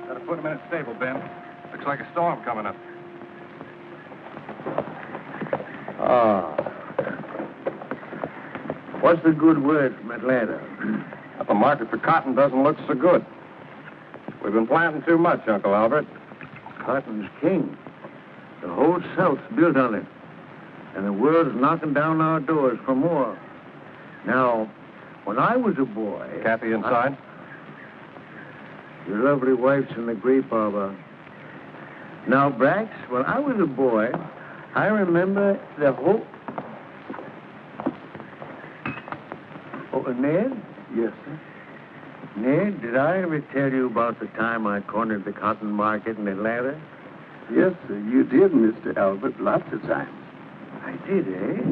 Gotta put him in a stable, Ben. Looks like a storm coming up. What's the good word from Atlanta? The market for cotton doesn't look so good. We've been planting too much, Uncle Albert. Cotton's king. The whole South's built on it. And the world's knocking down our doors for more. Now, when I was a boy... Kathy inside? Your lovely wife's in the grape arbor. Now, Brax, when I was a boy, I remember the whole... Oh, Ned? Yes, sir. Ned, did I ever tell you about the time I cornered the cotton market in Atlanta? Yes, sir, you did, Mr. Albert, lots of times. I did, eh?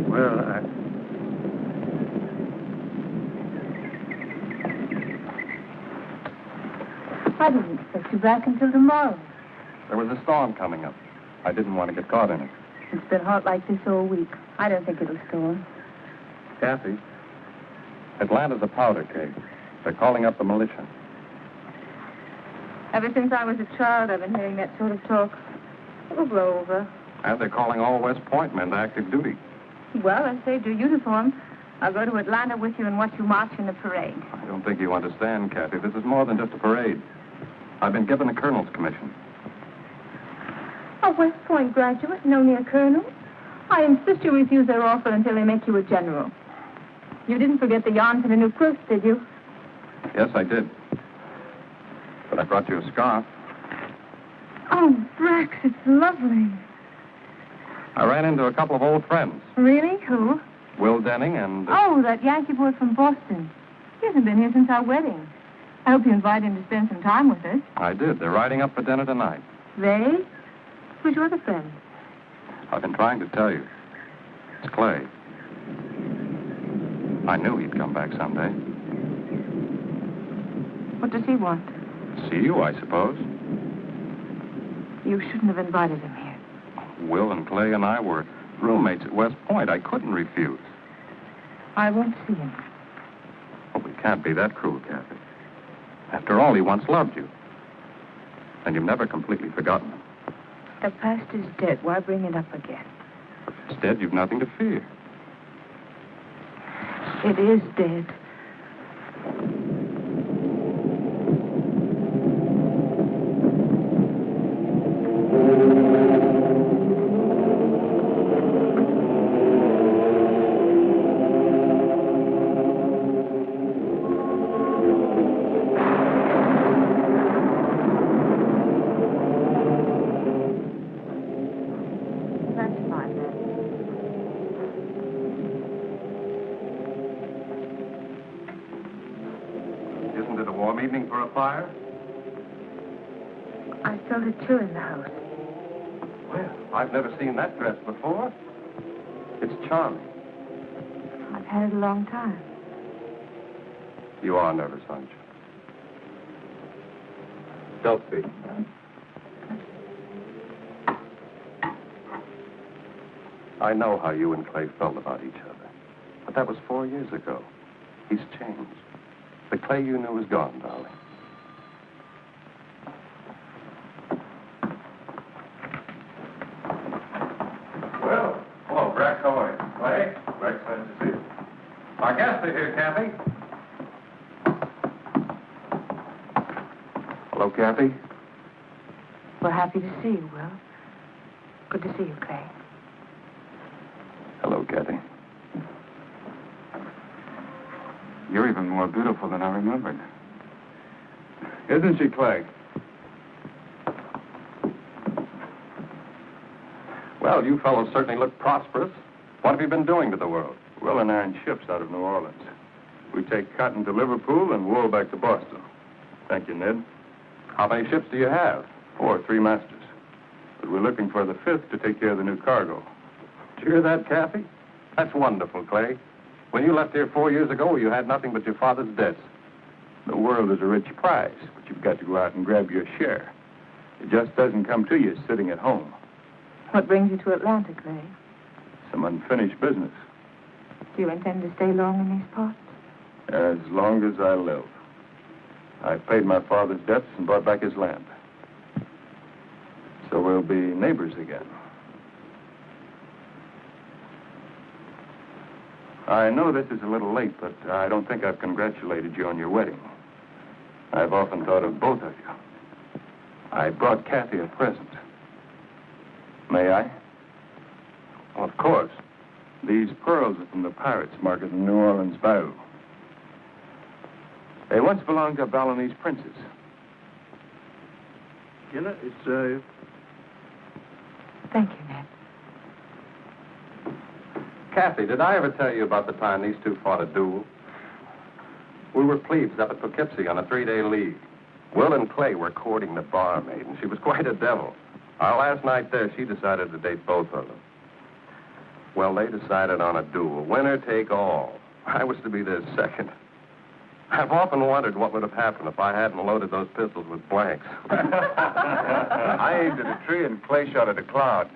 Well, I didn't expect you back until tomorrow. There was a storm coming up. I didn't want to get caught in it. It's been hot like this all week. I don't think it'll storm. Kathy, Atlanta's a powder keg. They're calling up the militia. Ever since I was a child, I've been hearing that sort of talk. It'll blow over. And they're calling all West Point men to active duty. Well, I saved your uniform. I'll go to Atlanta with you and watch you march in the parade. I don't think you understand, Kathy. This is more than just a parade. I've been given a colonel's commission. A West Point graduate and only a colonel? I insist you refuse their offer until they make you a general. You didn't forget the yarn for the new quilts, did you? Yes, I did. But I brought you a scarf. Oh, Brax, it's lovely. I ran into a couple of old friends. Really? Who? Will Denning and... Oh, that Yankee boy from Boston. He hasn't been here since our wedding. I hope you invite him to spend some time with us. I did. They're riding up for dinner tonight. They? Who's your other friend? I've been trying to tell you. It's Clay. I knew he'd come back someday. What does he want? See you, I suppose. You shouldn't have invited him here. Will and Clay and I were roommates at West Point. I couldn't refuse. I won't see him. Well, we can't be that cruel, Kathy. After all, he once loved you. And you've never completely forgotten him. The past is dead. Why bring it up again? If it's dead, you've nothing to fear. It is dead. Fire? I felt it too in the house. Well, I've never seen that dress before. It's charming. I've had it a long time. You are nervous, aren't you? Don't be. I know how you and Clay felt about each other. But that was 4 years ago. He's changed. The Clay you knew is gone, darling. Well, hello, Brax. How are you? Clay? Brax, nice to see you. Our guests are here, Kathy. Hello, Kathy. We're happy to see you, Will. Good to see you, Clay. Hello, Kathy. You're even more beautiful than I remembered. Isn't she, Clay? Well, you fellows certainly look prosperous. What have you been doing to the world? Will and I in ships out of New Orleans. We take cotton to Liverpool and wool back to Boston. Thank you, Ned. How many ships do you have? 4, 3 masters. But we're looking for the 5th to take care of the new cargo. Did you hear that, Kathy? That's wonderful, Clay. When you left here 4 years ago, you had nothing but your father's debts. The world is a rich prize, but you've got to go out and grab your share. It just doesn't come to you sitting at home. What brings you to Atlanta, Clay? Some unfinished business. Do you intend to stay long in these parts? As long as I live. I paid my father's debts and bought back his land. So we'll be neighbors again. I know this is a little late, but I don't think I've congratulated you on your wedding. I've often thought of both of you. I brought Kathy a present. May I? Well, of course. These pearls are from the pirates market in New Orleans Bayou. They once belonged to Balinese princes. You know, it's, Thank you, Ned. Kathy, did I ever tell you about the time these two fought a duel? We were plebes up at Poughkeepsie on a 3-day leave. Will and Clay were courting the barmaid, and she was quite a devil. Our last night there, she decided to date both of them. Well, they decided on a duel, winner take all. I was to be their second. I've often wondered what would have happened if I hadn't loaded those pistols with blanks. I aimed at a tree and Clay shot at a cloud.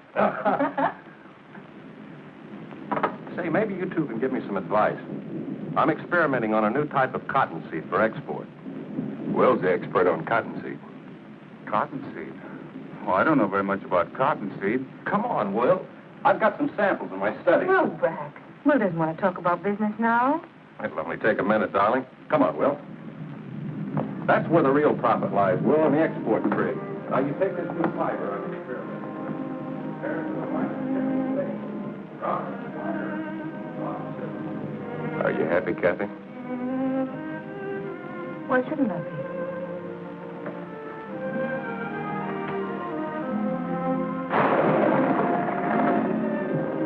Say, maybe you two can give me some advice. I'm experimenting on a new type of cottonseed for export. Will's the expert on cottonseed. Cottonseed? Well, I don't know very much about cottonseed. Come on, Will. I've got some samples in my study. No, Brack. Will doesn't want to talk about business now. It'll only take a minute, darling. Come on, Will. That's where the real profit lies, Will, in the export trade. Now, you take this new fiber on the experiment. Are you happy, Kathy? Why shouldn't I be?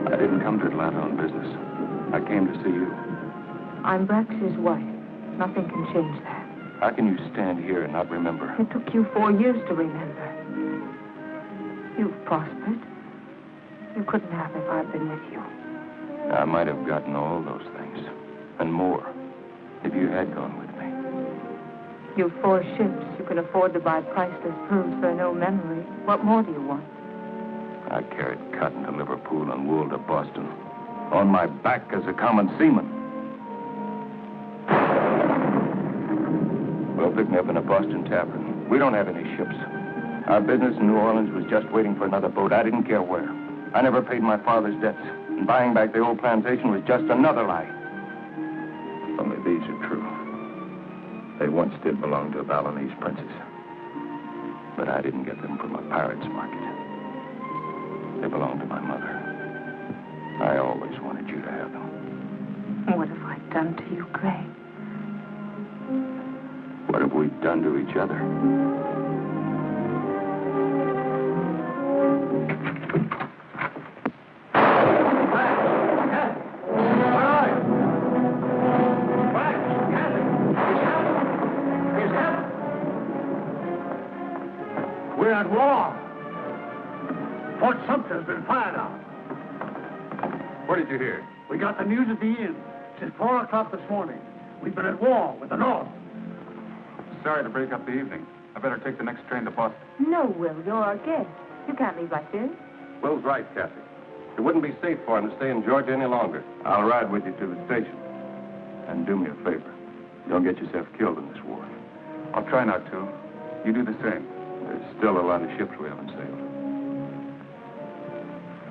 I didn't come to Atlanta on business. I came to see you. I'm Brax's wife. Nothing can change that. How can you stand here and not remember? It took you 4 years to remember. You've prospered. You couldn't have if I'd been with you. I might have gotten all those things, and more, if you had gone with me. You've 4 ships. You can afford to buy priceless pearls for no memory. What more do you want? I carried cotton to Liverpool and wool to Boston, on my back as a common seaman. Well, pick me up in a Boston tavern. We don't have any ships. Our business in New Orleans was just waiting for another boat. I didn't care where. I never paid my father's debts, and buying back the old plantation was just another lie. Only these are true. They once did belong to Balinese princes. But I didn't get them from a pirate's market. They belonged to my mother. I always wanted you to have them. What have I done to you, Clay? What have we done to each other? We're at war. Fort Sumter's been fired on. What did you hear? We got the news at the inn. Since 4 o'clock this morning. We've been at war with the North. Sorry to break up the evening. I better take the next train to Boston. No, Will. You're our guest. You can't leave like this. Will's right, Kathy. It wouldn't be safe for him to stay in Georgia any longer. I'll ride with you to the station. And do me a favor. Don't get yourself killed in this war. I'll try not to. You do the same. There's still a lot of ships we haven't sailed.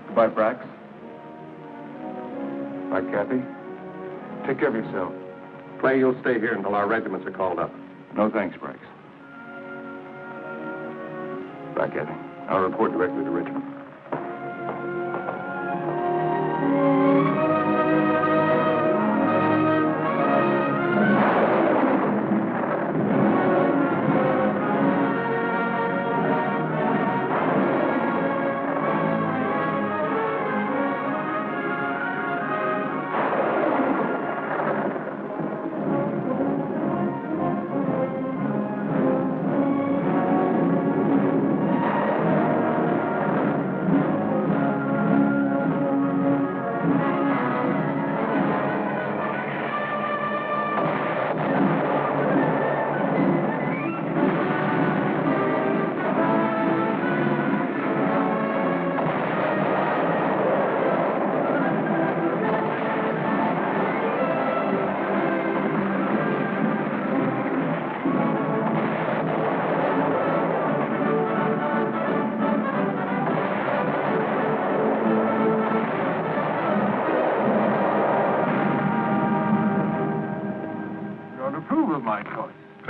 Goodbye, Brax. Bye, Kathy. Take care of yourself. Clay, you'll stay here until our regiments are called up. No thanks, Brax. Bye, Kathy. I'll report directly to Richmond.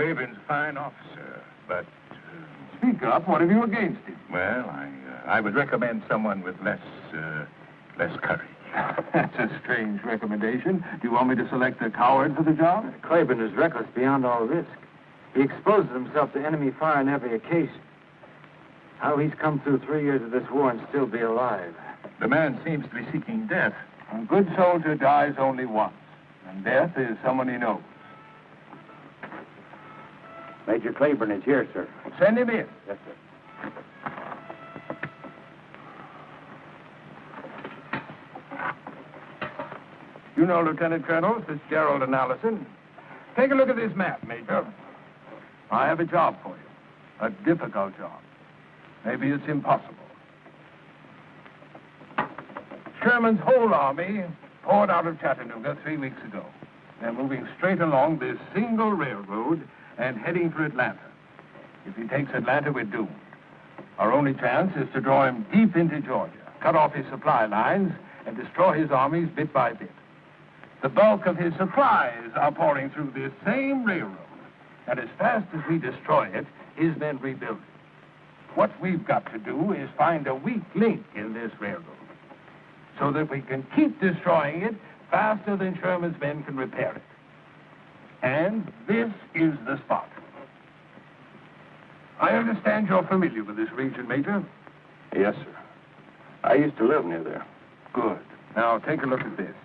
Claiborne's a fine officer, but... Speak up. What have you against him? Well, I would recommend someone with less courage. That's a strange recommendation. Do you want me to select a coward for the job? Clayburn is reckless beyond all risk. He exposes himself to enemy fire on every occasion. How he's come through 3 years of this war and still be alive. The man seems to be seeking death. A good soldier dies only once, and death is someone he knows. Major Clayburn is here, sir. Send him in. Yes, sir. You know Lieutenant Colonel Fitzgerald and Allison. Take a look at this map, Major. I have a job for you. A difficult job. Maybe it's impossible. Sherman's whole army poured out of Chattanooga 3 weeks ago. They're moving straight along this single railroad and heading for Atlanta. If he takes Atlanta, we're doomed. Our only chance is to draw him deep into Georgia, cut off his supply lines, and destroy his armies bit by bit. The bulk of his supplies are pouring through this same railroad. And as fast as we destroy it, his men rebuild it. What we've got to do is find a weak link in this railroad so that we can keep destroying it faster than Sherman's men can repair it. And this is the spot. I understand you're familiar with this region, Major? Yes, sir. I used to live near there. Good. Now, take a look at this.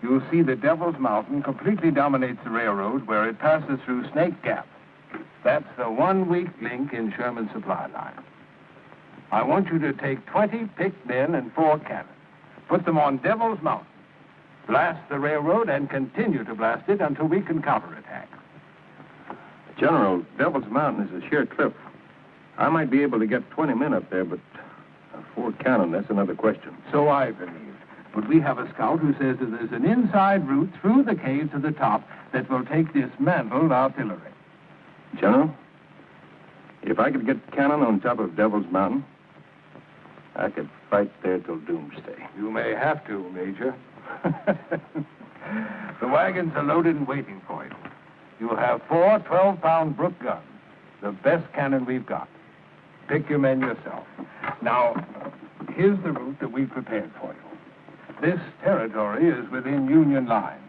You'll see the Devil's Mountain completely dominates the railroad where it passes through Snake Gap. That's the one weak link in Sherman's supply line. I want you to take 20 picked men and 4 cannons. Put them on Devil's Mountain. Blast the railroad and continue to blast it until we can counterattack. General, Devil's Mountain is a sheer cliff. I might be able to get 20 men up there, but 4 cannon, that's another question. So I believe. But we have a scout who says that there's an inside route through the cave to the top that will take dismantled artillery. General, if I could get cannon on top of Devil's Mountain, I could fight there till doomsday. You may have to, Major. The wagons are loaded and waiting for you. You'll have 4 12-pound Brook guns, the best cannon we've got. Pick your men yourself. Now, here's the route that we've prepared for you. This territory is within Union lines.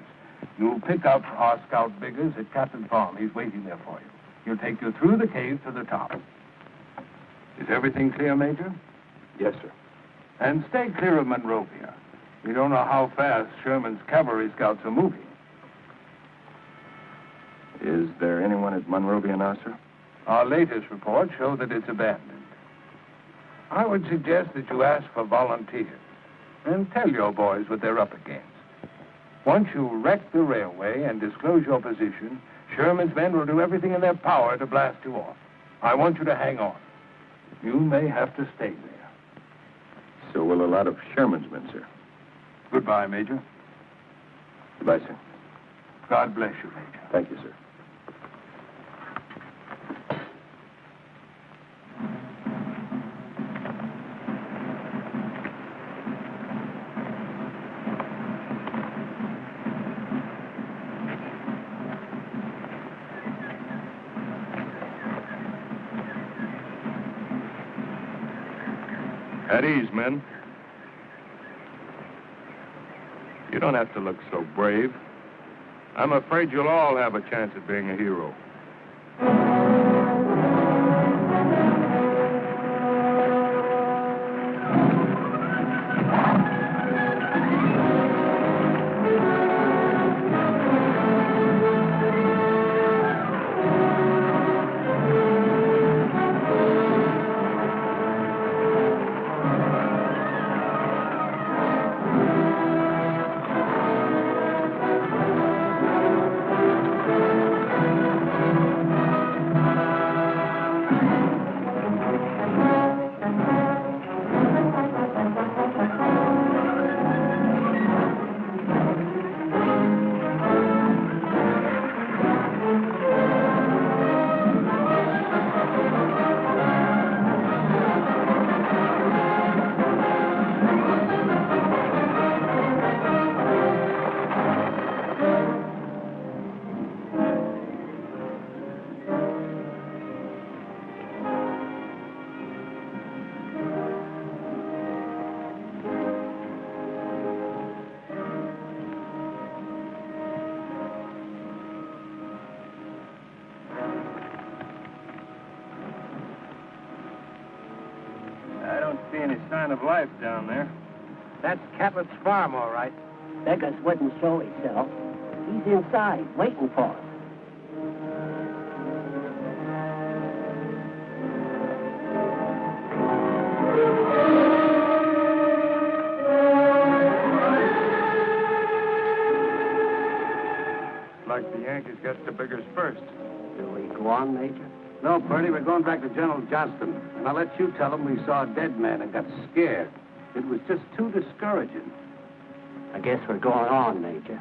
You'll pick up our scout Biggers at Captain Farm. He's waiting there for you. He'll take you through the cave to the top. Is everything clear, Major? Yes, sir. And stay clear of Monrovia. You don't know how fast Sherman's cavalry scouts are moving. Is there anyone at Monrovia now, sir? Our latest reports show that it's abandoned. I would suggest that you ask for volunteers and tell your boys what they're up against. Once you wreck the railway and disclose your position, Sherman's men will do everything in their power to blast you off. I want you to hang on. You may have to stay there. So will a lot of Sherman's men, sir. Goodbye, Major. Goodbye, sir. God bless you, Major. Thank you, sir. At ease, men. You don't have to look so brave. I'm afraid you'll all have a chance at being a hero. see any sign of life down there. That's Captain's farm, all right. Beggars wouldn't show himself. He's inside, waiting for us. Like the Yankees got the biggers first. Do we go on, Major? No, Bertie, we're going back to General Johnston. And I'll let you tell him we saw a dead man and got scared. It was just too discouraging. I guess we're going on, Major.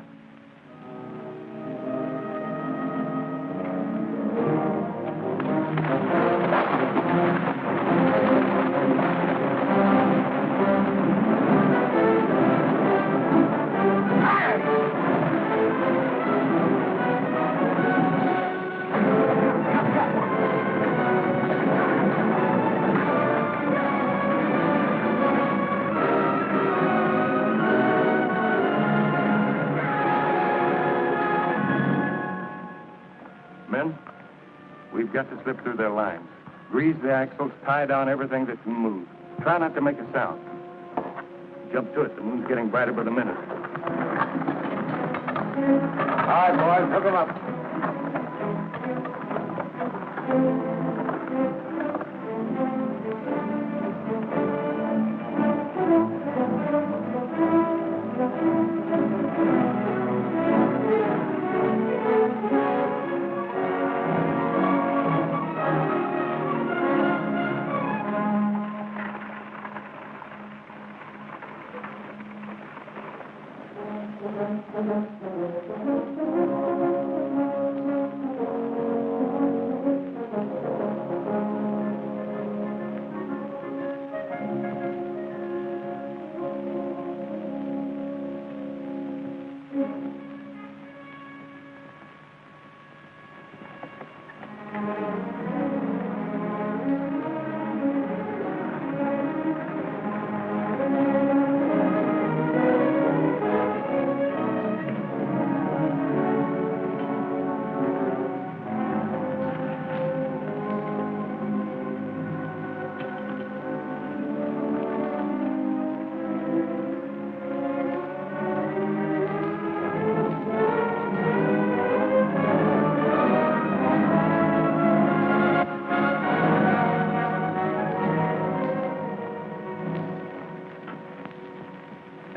We've got to slip through their lines. Grease the axles, tie down everything that can move. Try not to make a sound. Jump to it. The moon's getting brighter by the minute. All right, boys, hook him up.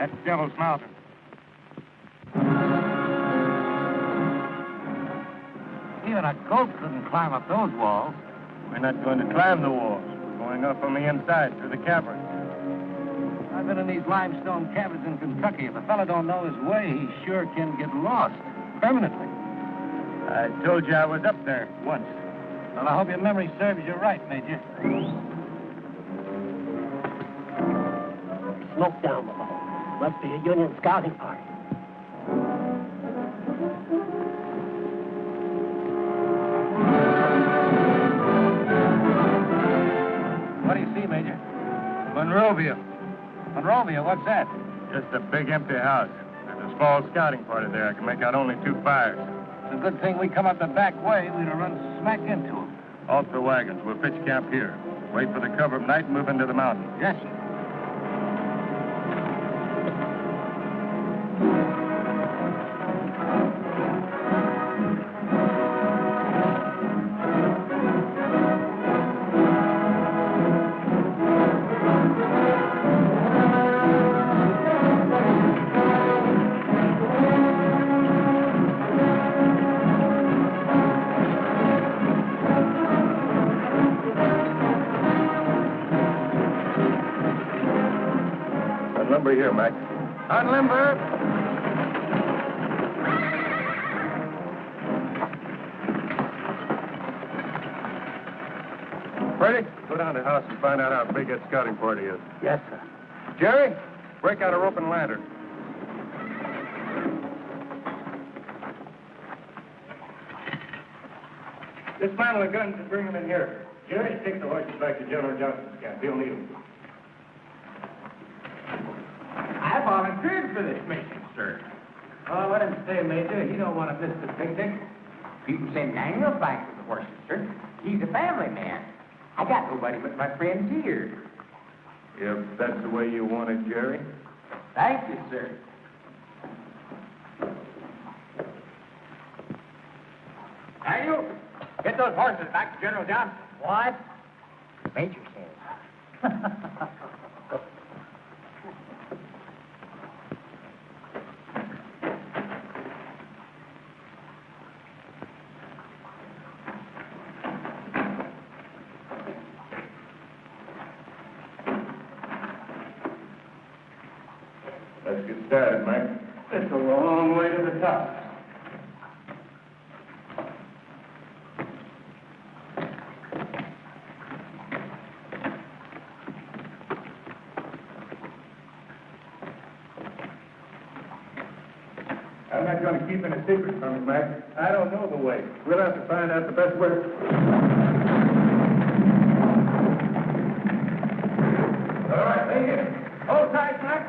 That's Devil's Mountain. Even a goat couldn't climb up those walls. We're not going to climb the walls. We're going up on the inside through the cavern. I've been in these limestone caverns in Kentucky. If a fella don't know his way, he sure can get lost. Permanently. I told you I was up there once. Well, I hope your memory serves you right, Major. Smoke down below. Must be a Union scouting party. What do you see, Major? Monrovia. Monrovia, what's that? Just a big empty house. There's a small scouting party there. I can make out only 2 fires. It's a good thing we come up the back way. We'd have run smack into them. Off the wagons. We'll pitch camp here. Wait for the cover of night and move into the mountain. Yes, sir. Lumber here, Mac. On limber. Freddie, go down to the house and find out how big that scouting party is. Yes, sir. Jerry, break out a rope and lantern. Dismantle the guns and bring them in here. Jerry, take the horses back to General Johnston's camp. He'll need them. I volunteered for this mission, sir. Oh, let him stay, Major. He don't want to miss the picnic. People send Daniel back with the horses, sir. He's a family man. I got nobody but my friends here. If that's the way you want it, Jerry. Thank you, sir. Now you get those horses back to General Johnson. What? Major says. Let's get started, Mike. It's a long way to the top. I'm not going to keep any secrets from you, Mike. I don't know the way. We'll have to find out the best way. All right, lay here. Hold tight, Mike.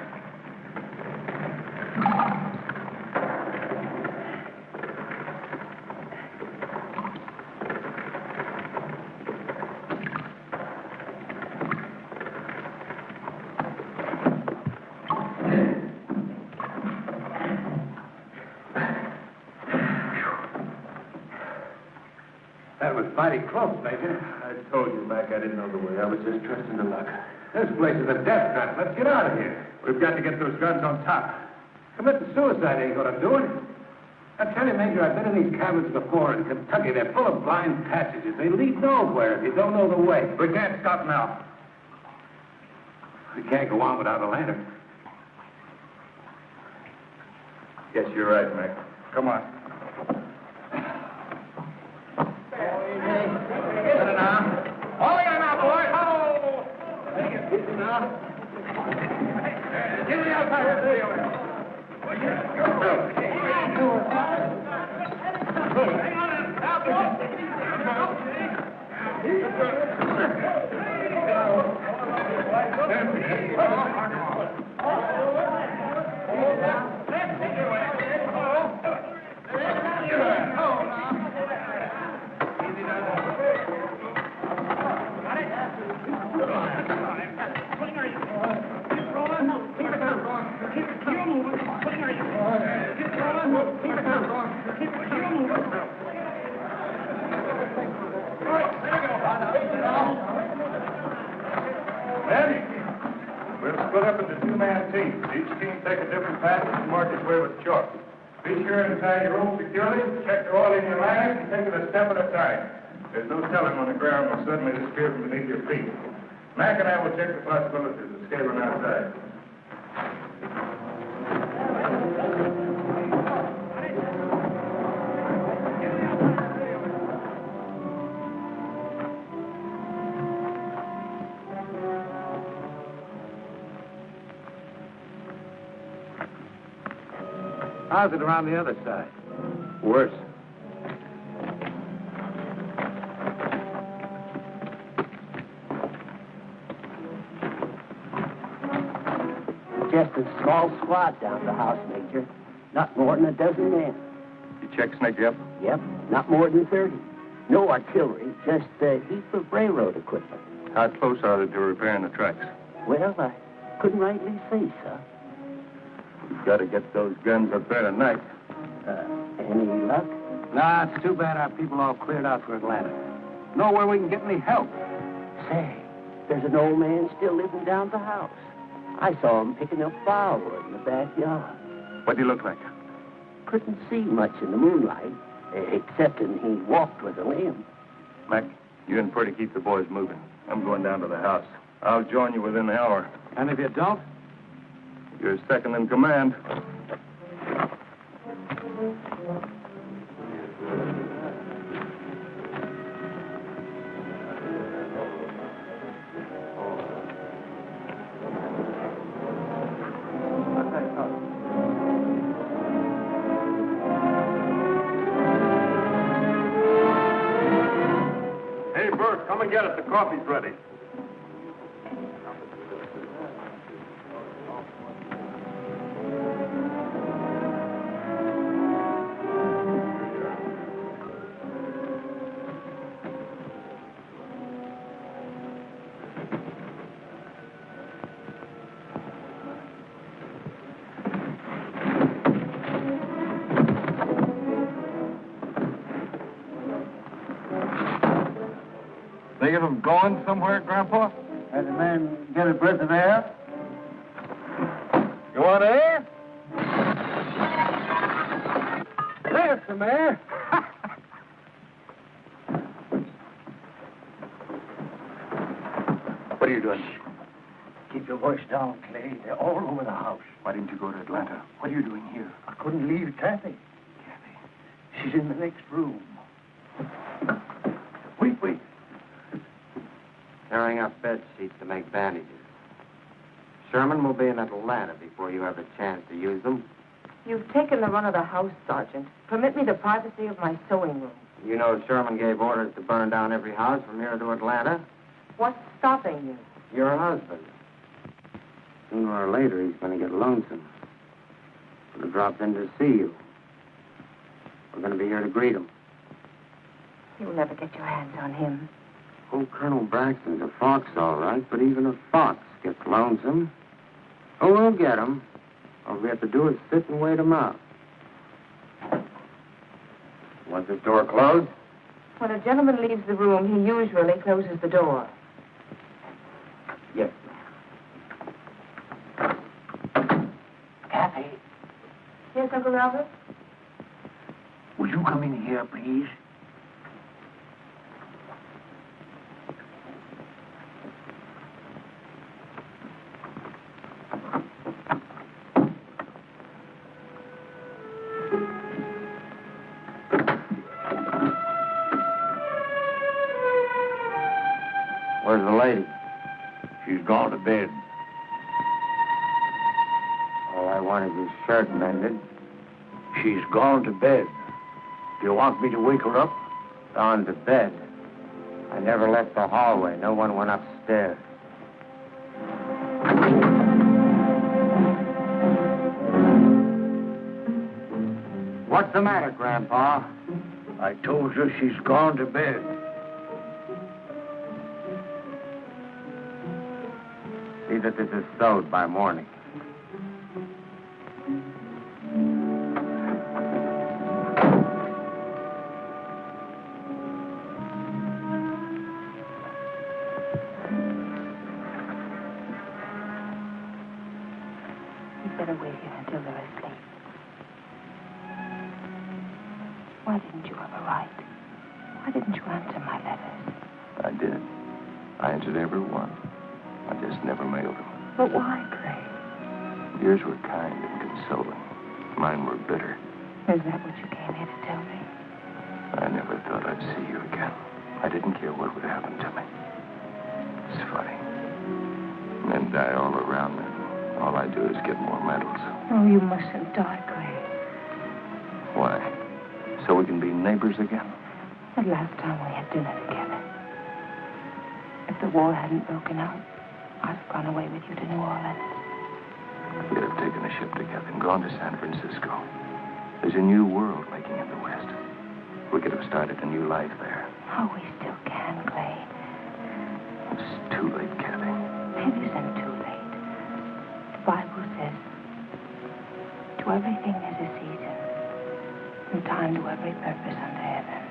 That was mighty close, Major. I told you, Mac, I didn't know the way. I was just trusting to luck. This place is a death trap. Let's get out of here. We've got to get those guns on top. Committing suicide ain't gonna do it. I tell you, Major, I've been in these cabins before in Kentucky. They're full of blind passages. They lead nowhere if you don't know the way. We can't stop now. We can't go on without a lantern. Yes, you're right, Mac. Come on. We'll split up into two-man teams. Each team take a different path and mark its way with chalk. Be sure to tie your rope securely, check the oil in your lines, and take it a step at a time. There's no telling when the ground will suddenly disappear from beneath your feet. Mac and I will check the possibilities of scaling outside. How's it around the other side? Worse. Just a small squad down the house, Major. Not more than a dozen men. You check Snake up? Yep, not more than 30. No artillery, just a heap of railroad equipment. How close are they to repairing the tracks? Well, I couldn't rightly say, sir. We've got to get those guns up there tonight. Any luck? Nah, it's too bad our people all cleared out for Atlanta. Nowhere we can get any help. Say, there's an old man still living down the house. I saw him picking up firewood in the backyard. What do you look like? Couldn't see much in the moonlight, excepting he walked with a limp. Mac, you and Purdy keep the boys moving. I'm going down to the house. I'll join you within the hour. And if you don't? You're second in command. Hey, Bert, come and get it. The coffee's ready. Any of them going somewhere, Grandpa? Had the man get a breath of air? You want air? There's some air. What are you doing? Keep your voice down, Clay. They're all over the house. Why didn't you go to Atlanta? What are you doing here? I couldn't leave Kathy. She's in the next room. Wait. Tearing up bed sheets to make bandages. Sherman will be in Atlanta before you have a chance to use them. You've taken the run of the house, Sergeant. Permit me the privacy of my sewing room. You know Sherman gave orders to burn down every house from here to Atlanta. What's stopping you? Your husband. Sooner or later, he's going to get lonesome. Going to drop in to see you. We're going to be here to greet him. You'll never get your hands on him. Oh, Colonel Braxton's a fox, all right, but even a fox gets lonesome. Oh, we'll get him. All we have to do is sit and wait him out. Want this door closed? When a gentleman leaves the room, he usually closes the door. Yes. Kathy, Yes, Uncle Robert? will you come in here, please? Where's the lady? She's gone to bed. All I want is his shirt mended. She's gone to bed. Do you want me to wake her up? Gone to bed. I never left the hallway. No one went upstairs. What's the matter, Grandpa? I told you she's gone to bed. See that this is sewed by morning. You'd better wait here until they're asleep. Why didn't you ever write? Why didn't you answer my letters? I did. I answered every one. I just never mailed them. But why, Clay? Yours were kind and consoling. Mine were bitter. Is that what you came here to tell me? I never thought I'd see you again. I didn't care what would happen to me. It's funny. Men die all around me. All I do is get more medals. Oh, you mustn't die, Clay. Why? So we can be neighbors again? The last time we had dinner together. If the war hadn't broken out, I'd have gone away with you to New Orleans. We could have taken a ship together and gone to San Francisco. There's a new world making in the West. We could have started a new life there. Oh, we still can, Clay. It's too late, Kathy. It isn't too late. The Bible says, to everything there's a season, and time to every purpose under heaven.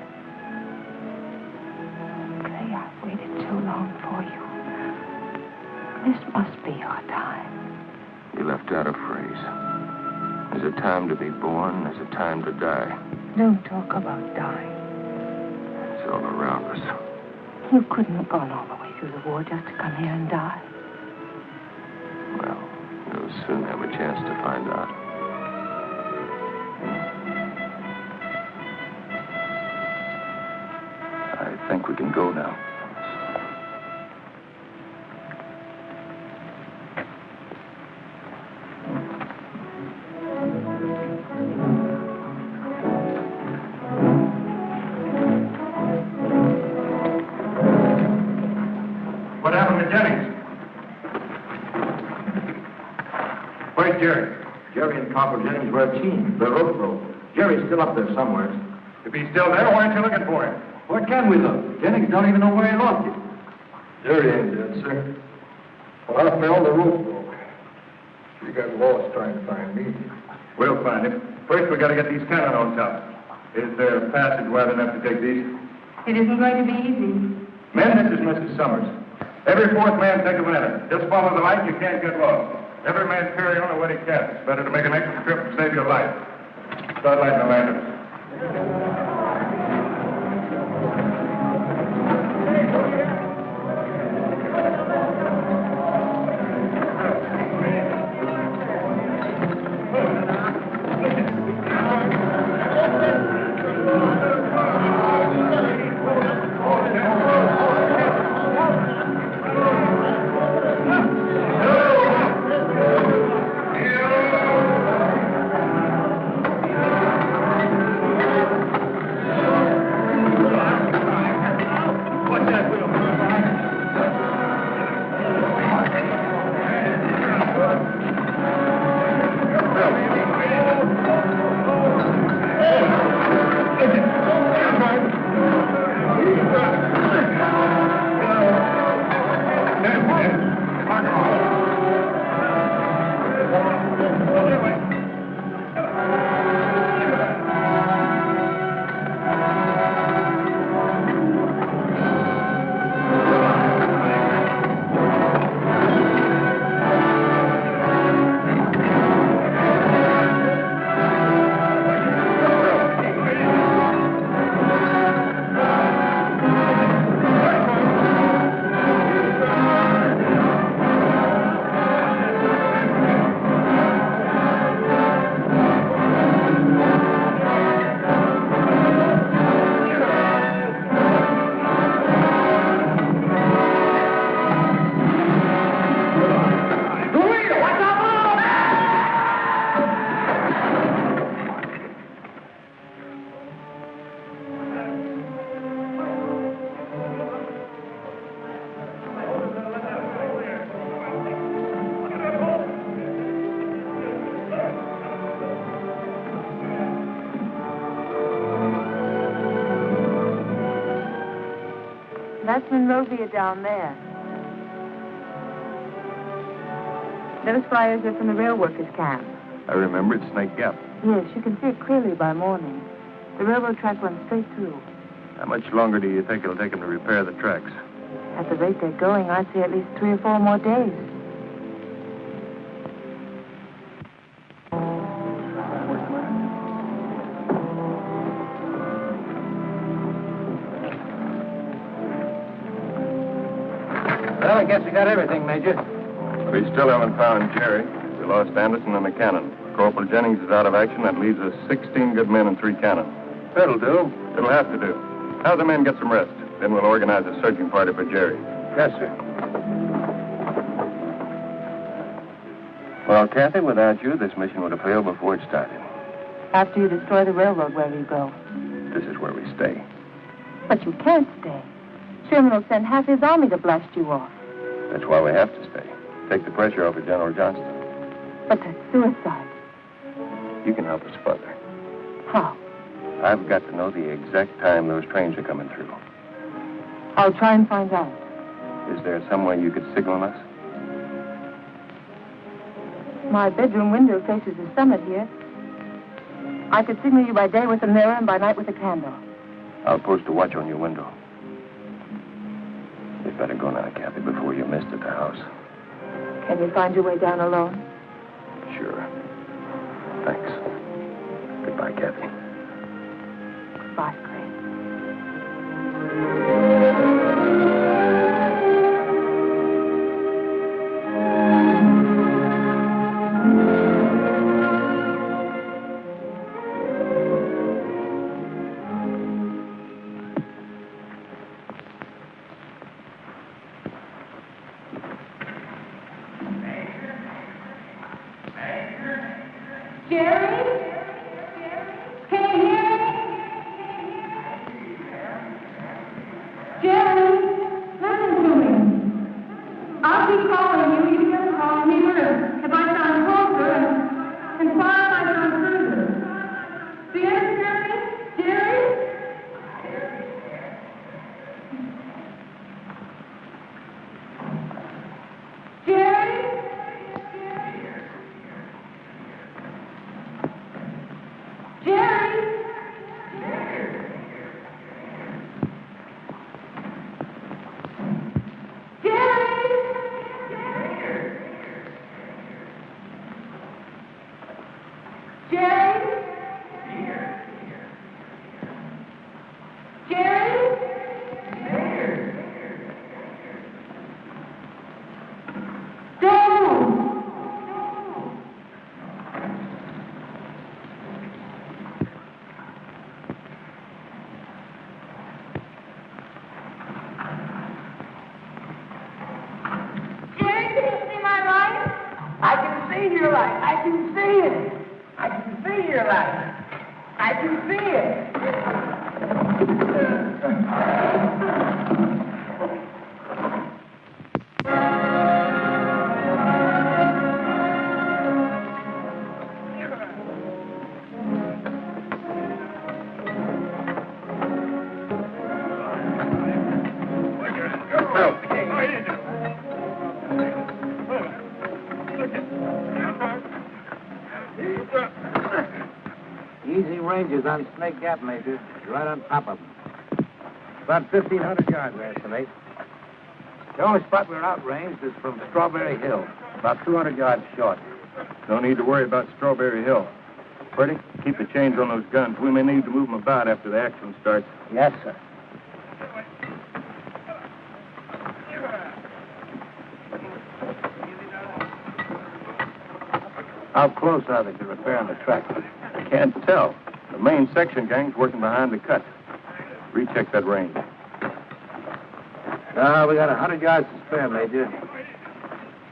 Clay, I've waited so long for you. This must be your time. You left out a phrase. There's a time to be born, there's a time to die. Don't talk about dying. It's all around us. You couldn't have gone all the way through the war just to come here and die. Well, you'll soon have a chance to find out. I think we can go now. What happened to Jennings? Where's Jerry? Jerry and Corporal Jennings were a team. The rope broke. Jerry's still up there somewhere. If he's still there, why aren't you looking for him? Where can we look? Jennings don't even know where he lost it. Jerry ain't dead, sir. When I fell, the rope broke. He got lost trying to find me. We'll find him. First, we got to get these cannon on top. Is there a passage wide enough to take these? It isn't going to be easy. Men, this is Mrs. Summers. Every fourth man take a lantern. Just follow the light, you can't get lost. Every man carry on a what he can. It's better to make an extra trip and save your life. Start lighting the lanterns. That's Monrovia down there. Those flyers are from the rail workers' camp. I remember it's Snake Gap. Yes, you can see it clearly by morning. The railroad track runs straight through. How much longer do you think it'll take them to repair the tracks? At the rate they're going, I'd say at least 3 or 4 more days. Well, I guess we got everything, Major. We still haven't found Jerry. We lost Anderson and the cannon. Corporal Jennings is out of action. That leaves us 16 good men and 3 cannon. That'll do. It'll have to do. Have the men get some rest. Then we'll organize a searching party for Jerry. Yes, sir. Well, Kathy, without you, this mission would have failed before it started. After you destroy the railroad, where do you go? This is where we stay. But you can't stay. Sherman will send half his army to blast you off. That's why we have to stay. Take the pressure off of General Johnston. But that's suicide. You can help us further. How? I've got to know the exact time those trains are coming through. I'll try and find out. Is there some way you could signal us? My bedroom window faces the summit here. I could signal you by day with a mirror and by night with a candle. I'll post a watch on your window. You'd better go now, Kathy, before you're missed at the house. Can you find your way down alone? Sure. Thanks. Goodbye, Kathy. Goodbye, Clay. see your light. I can see it. I can see your light. I can see Easy ranges on Snake Gap, Major. You're right on top of them. About 1,500 yards, I estimate. The only spot we're outranged is from Strawberry Hill, about 200 yards short. No need to worry about Strawberry Hill. Freddie, keep the chains on those guns. We may need to move them about after the action starts. Yes, sir. How close are they to repairing the track? I can't tell. The main section gang's working behind the cut. Recheck that range. We got 100 yards to spare, Major.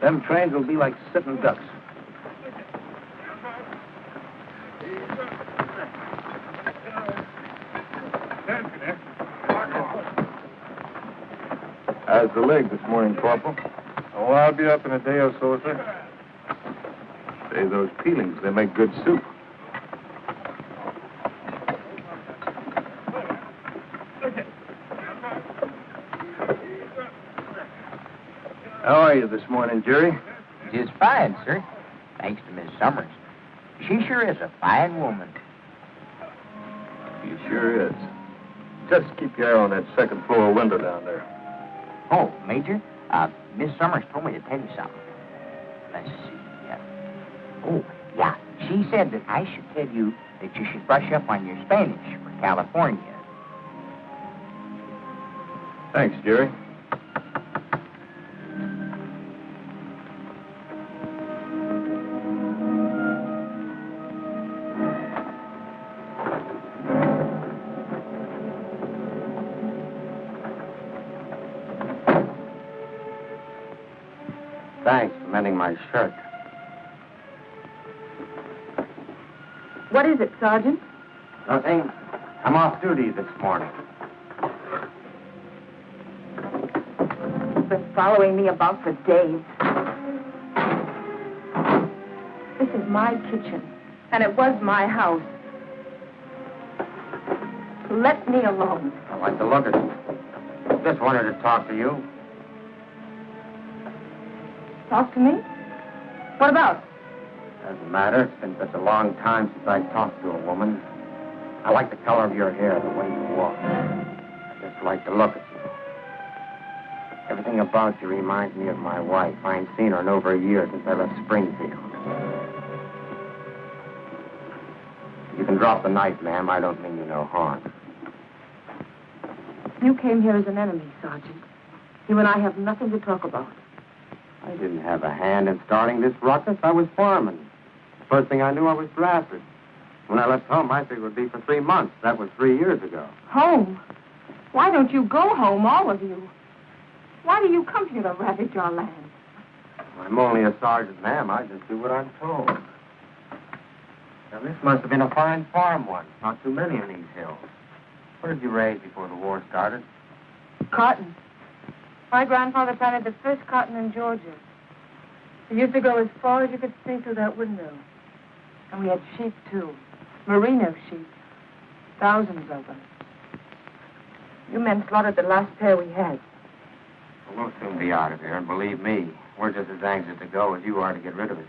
Them trains will be like sitting ducks. How's the leg this morning, Corporal? Oh, I'll be up in a day or so, sir. Say, those peelings, they make good soup. How are you this morning, Jerry? Just fine, sir. Thanks to Miss Summers. She sure is a fine woman. She sure is. Just keep your eye on that second floor window down there. Oh, Major, Miss Summers told me to tell you something. Let's see. Oh, yeah. She said that I should tell you that you should brush up on your Spanish for California. Thanks, Jerry. Thanks for mending my shirt. What is it, Sergeant? Nothing. I'm off duty this morning. You've been following me about for days. This is my kitchen, and it was my house. Let me alone. I'd like to look at you. Just wanted to talk to you. Talk to me? What about? Doesn't matter. It's been such a long time since I talked to a woman. I like the color of your hair, the way you walk. I just like to look at you. Everything about you reminds me of my wife. I ain't seen her in over a year since I left Springfield. You can drop the knife, ma'am. I don't mean you no harm. You came here as an enemy, Sergeant. You and I have nothing to talk about. I didn't have a hand in starting this ruckus. I was foreman. First thing I knew, I was drafted. When I left home, I figured it would be for 3 months. That was 3 years ago. Home? Why don't you go home, all of you? Why do you come here to ravage our land? I'm only a sergeant, ma'am. I just do what I'm told. Now, this must have been a fine farm once. Not too many in these hills. What did you raise before the war started? Cotton. My grandfather planted the first cotton in Georgia. It used to go as far as you could see through that window. And we had sheep, too. Merino sheep. Thousands of them. You men slaughtered the last pair we had. Well, we'll soon be out of here, and believe me, we're just as anxious to go as you are to get rid of it.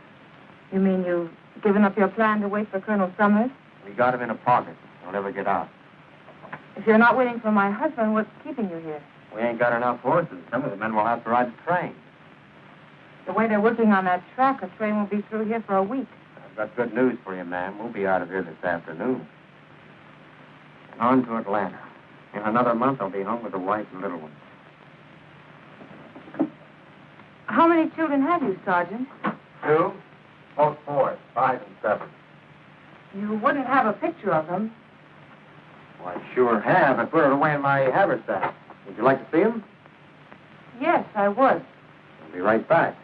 You mean you've given up your plan to wait for Colonel Summers? We got him in a pocket. He'll never get out. If you're not waiting for my husband, what's keeping you here? We ain't got enough horses. Some of the men will have to ride the train. The way they're working on that track, a train won't be through here for a week. I've got good news for you, ma'am. We'll be out of here this afternoon. And on to Atlanta. In another month, I'll be home with the wife and little ones. How many children have you, Sergeant? 2, both boys, 5 and 7. You wouldn't have a picture of them. Well, I sure have. I put it away in my haversack. Would you like to see them? Yes, I would. I'll be right back.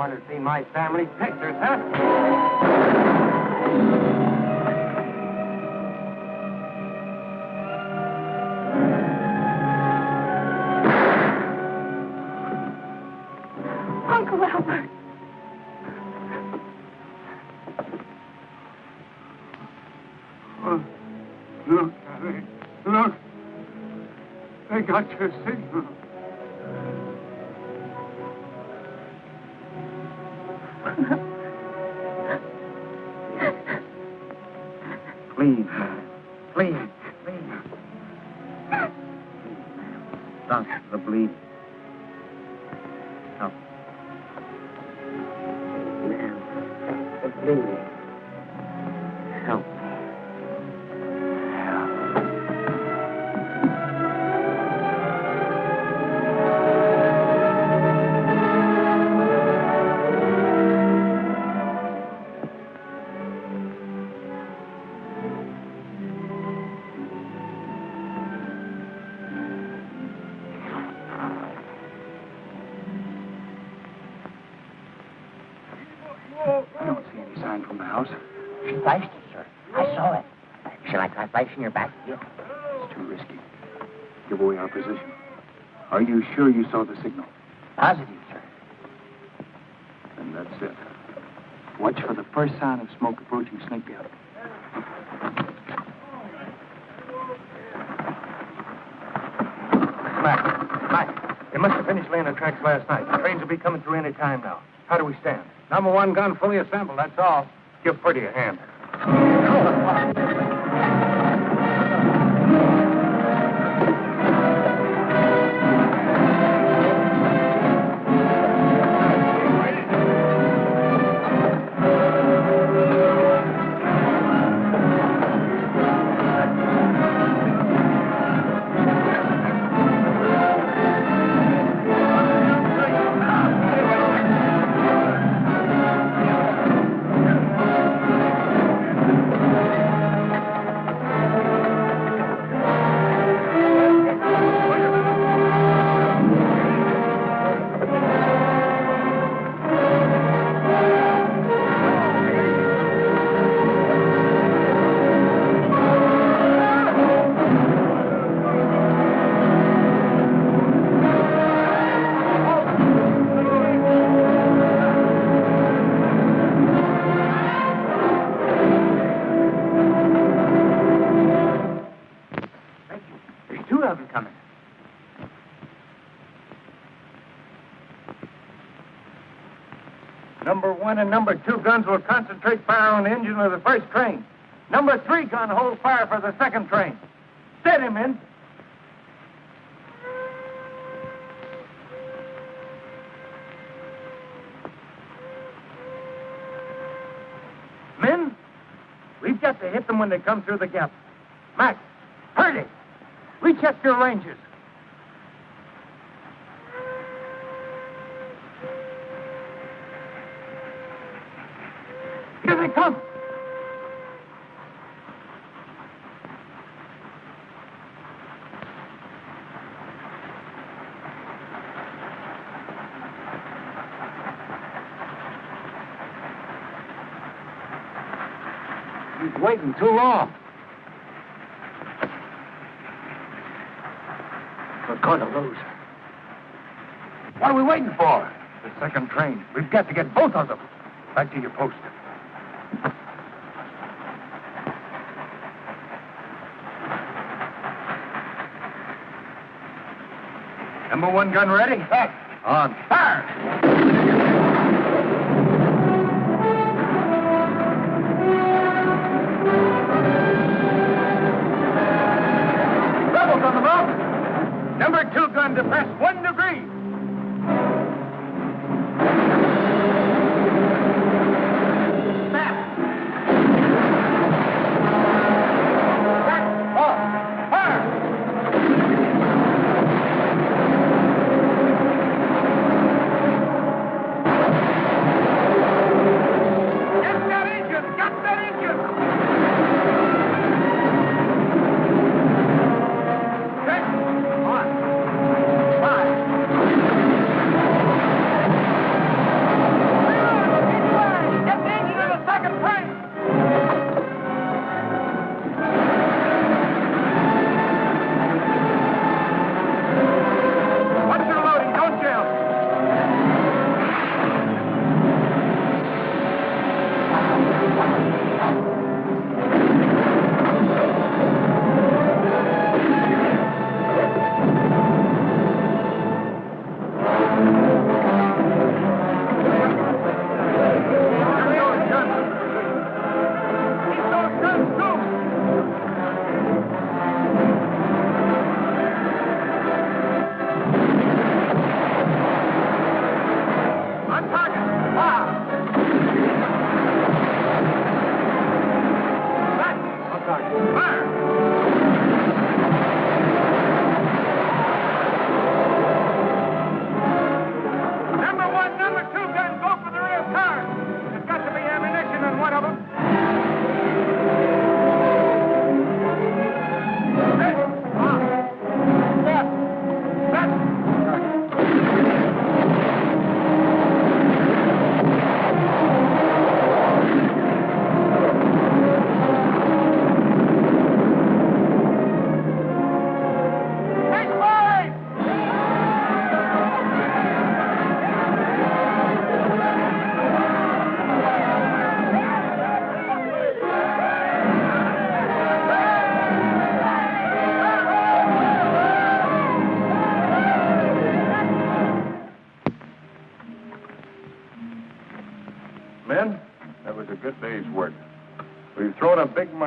want to see my family pictures, huh? Uncle Albert. Oh, look, Harry. Look. They got your signal. Please, man. Please. Stop the bleeding. Help. Man, the bleeding. Help me. She flashed it, sir. I saw it. Shall I try flashing her back again? It's too risky. Give away our position. Are you sure you saw the signal? Positive, sir. Then that's it. Watch for the first sign of smoke approaching Snake Gap. Mac, they must have finished laying the tracks last night. The trains will be coming through any time now. How do we stand? Number 1 gun fully assembled, that's all. Give Pretty a hand. Number 1 and number 2 guns will concentrate fire on the engine of the first train. Number 3 gun hold fire for the second train. Steady, men. Men, we've got to hit them when they come through the gap. Mac, hurry. Recheck your ranges. Here they come. He's waiting too long. We're going to lose. What are we waiting for? The second train. We've got to get both of them. Back to your post. Number 1 gun ready? Back. On. Fire! Rebels on the move. Number 2 gun to press 1 degree.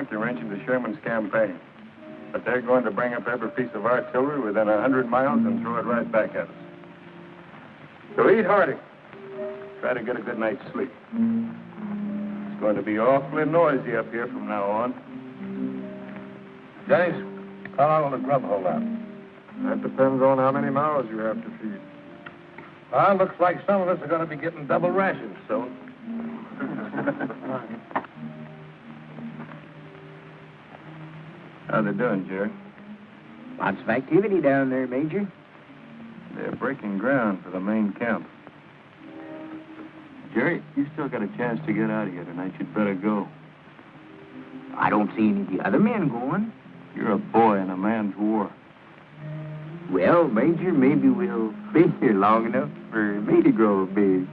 monkey wrench into Sherman's campaign. But they're going to bring up every piece of artillery within 100 miles and throw it right back at us. So eat hearty. Try to get a good night's sleep. It's going to be awfully noisy up here from now on. Dennis, how long will the grub hold out? That depends on how many mouths you have to feed. Well, looks like some of us are going to be getting double rations soon. How they doing, Jerry? Lots of activity down there, Major. They're breaking ground for the main camp. Jerry, you still got a chance to get out of here tonight. You'd better go. I don't see any of the other men going. You're a boy in a man's war. Well, Major, maybe we'll be here long enough for me to grow big.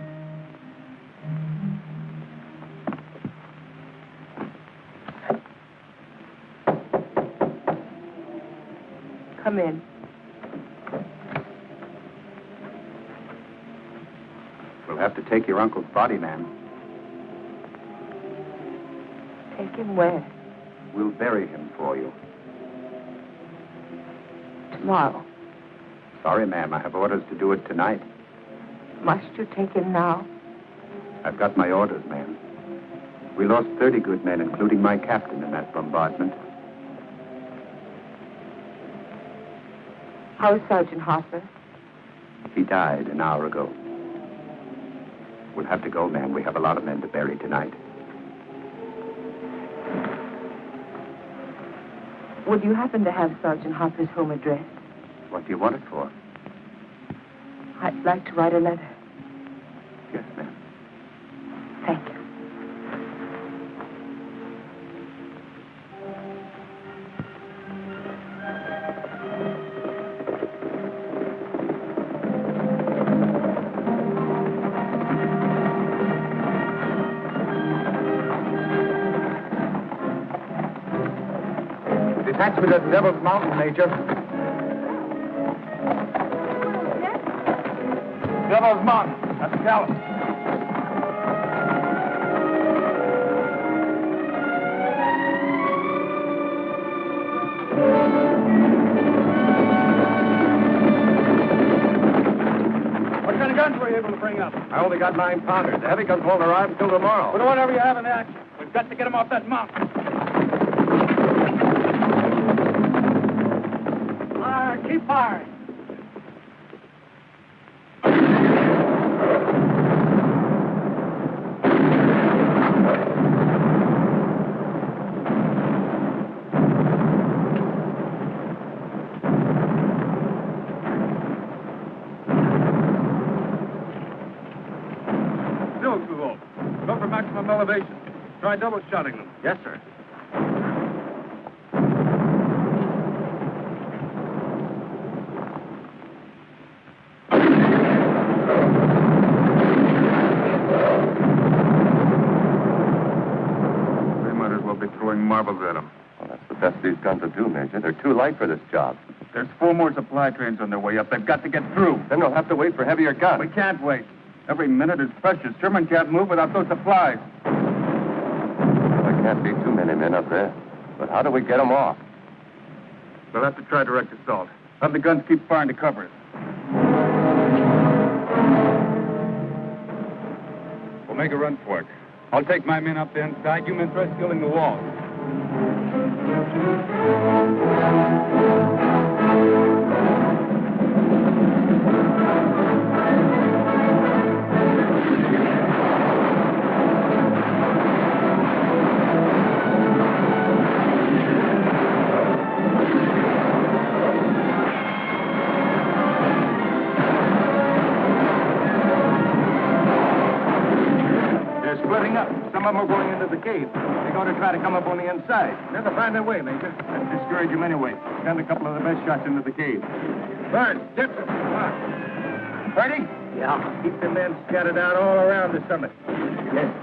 Come in. We'll have to take your uncle's body, ma'am. Take him where? We'll bury him for you. Tomorrow. Sorry, ma'am. I have orders to do it tonight. Must you take him now? I've got my orders, ma'am. We lost 30 good men, including my captain, in that bombardment. How is Sergeant Harper? He died an hour ago. We'll have to go, ma'am. We have a lot of men to bury tonight. Would you happen to have Sergeant Harper's home address? What do you want it for? I'd like to write a letter. Yes, ma'am. Thank you. Detachment at Devil's Mountain, Major. Devil's Mountain. That's Dallas. What kind of guns were you able to bring up? I only got 9-pounders. The heavy guns won't arrive until tomorrow. Put whatever you have in action. We've got to get them off that mountain. Keep firing. Still too low. Go for maximum elevation. Try double shotting them. Yes, sir. Marbles at them. Well, that's the best these guns will do, Major. They're too light for this job. There's 4 more supply trains on their way up. They've got to get through. Then they'll have to wait for heavier guns. We can't wait. Every minute is precious. Sherman can't move without those supplies. There can't be too many men up there. But how do we get them off? We'll have to try direct assault. Have the guns keep firing to cover us. We'll make a run for it. I'll take my men up the inside. You men try scaling the wall. Some of them are going into the cave. They're going to try to come up on the inside. Never find their way, Major. Let's discourage them anyway. Send a couple of the best shots into the cave. Burns, Gibson, come on. Ready? Yeah. Keep the men scattered out all around the summit. Yes.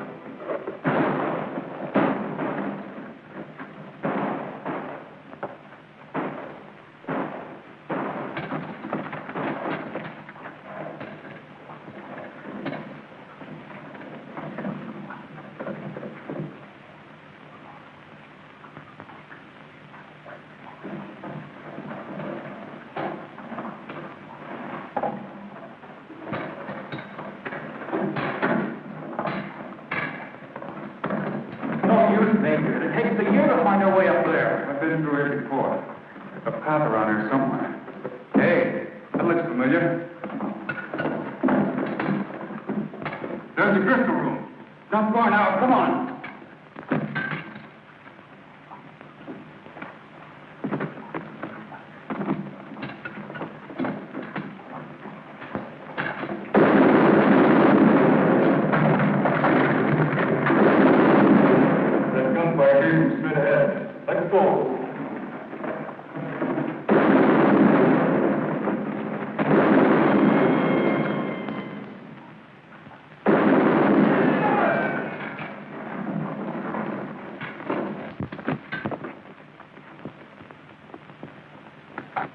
path around here somewhere. Hey, that looks familiar. There's the crystal room. Not far now. Come on.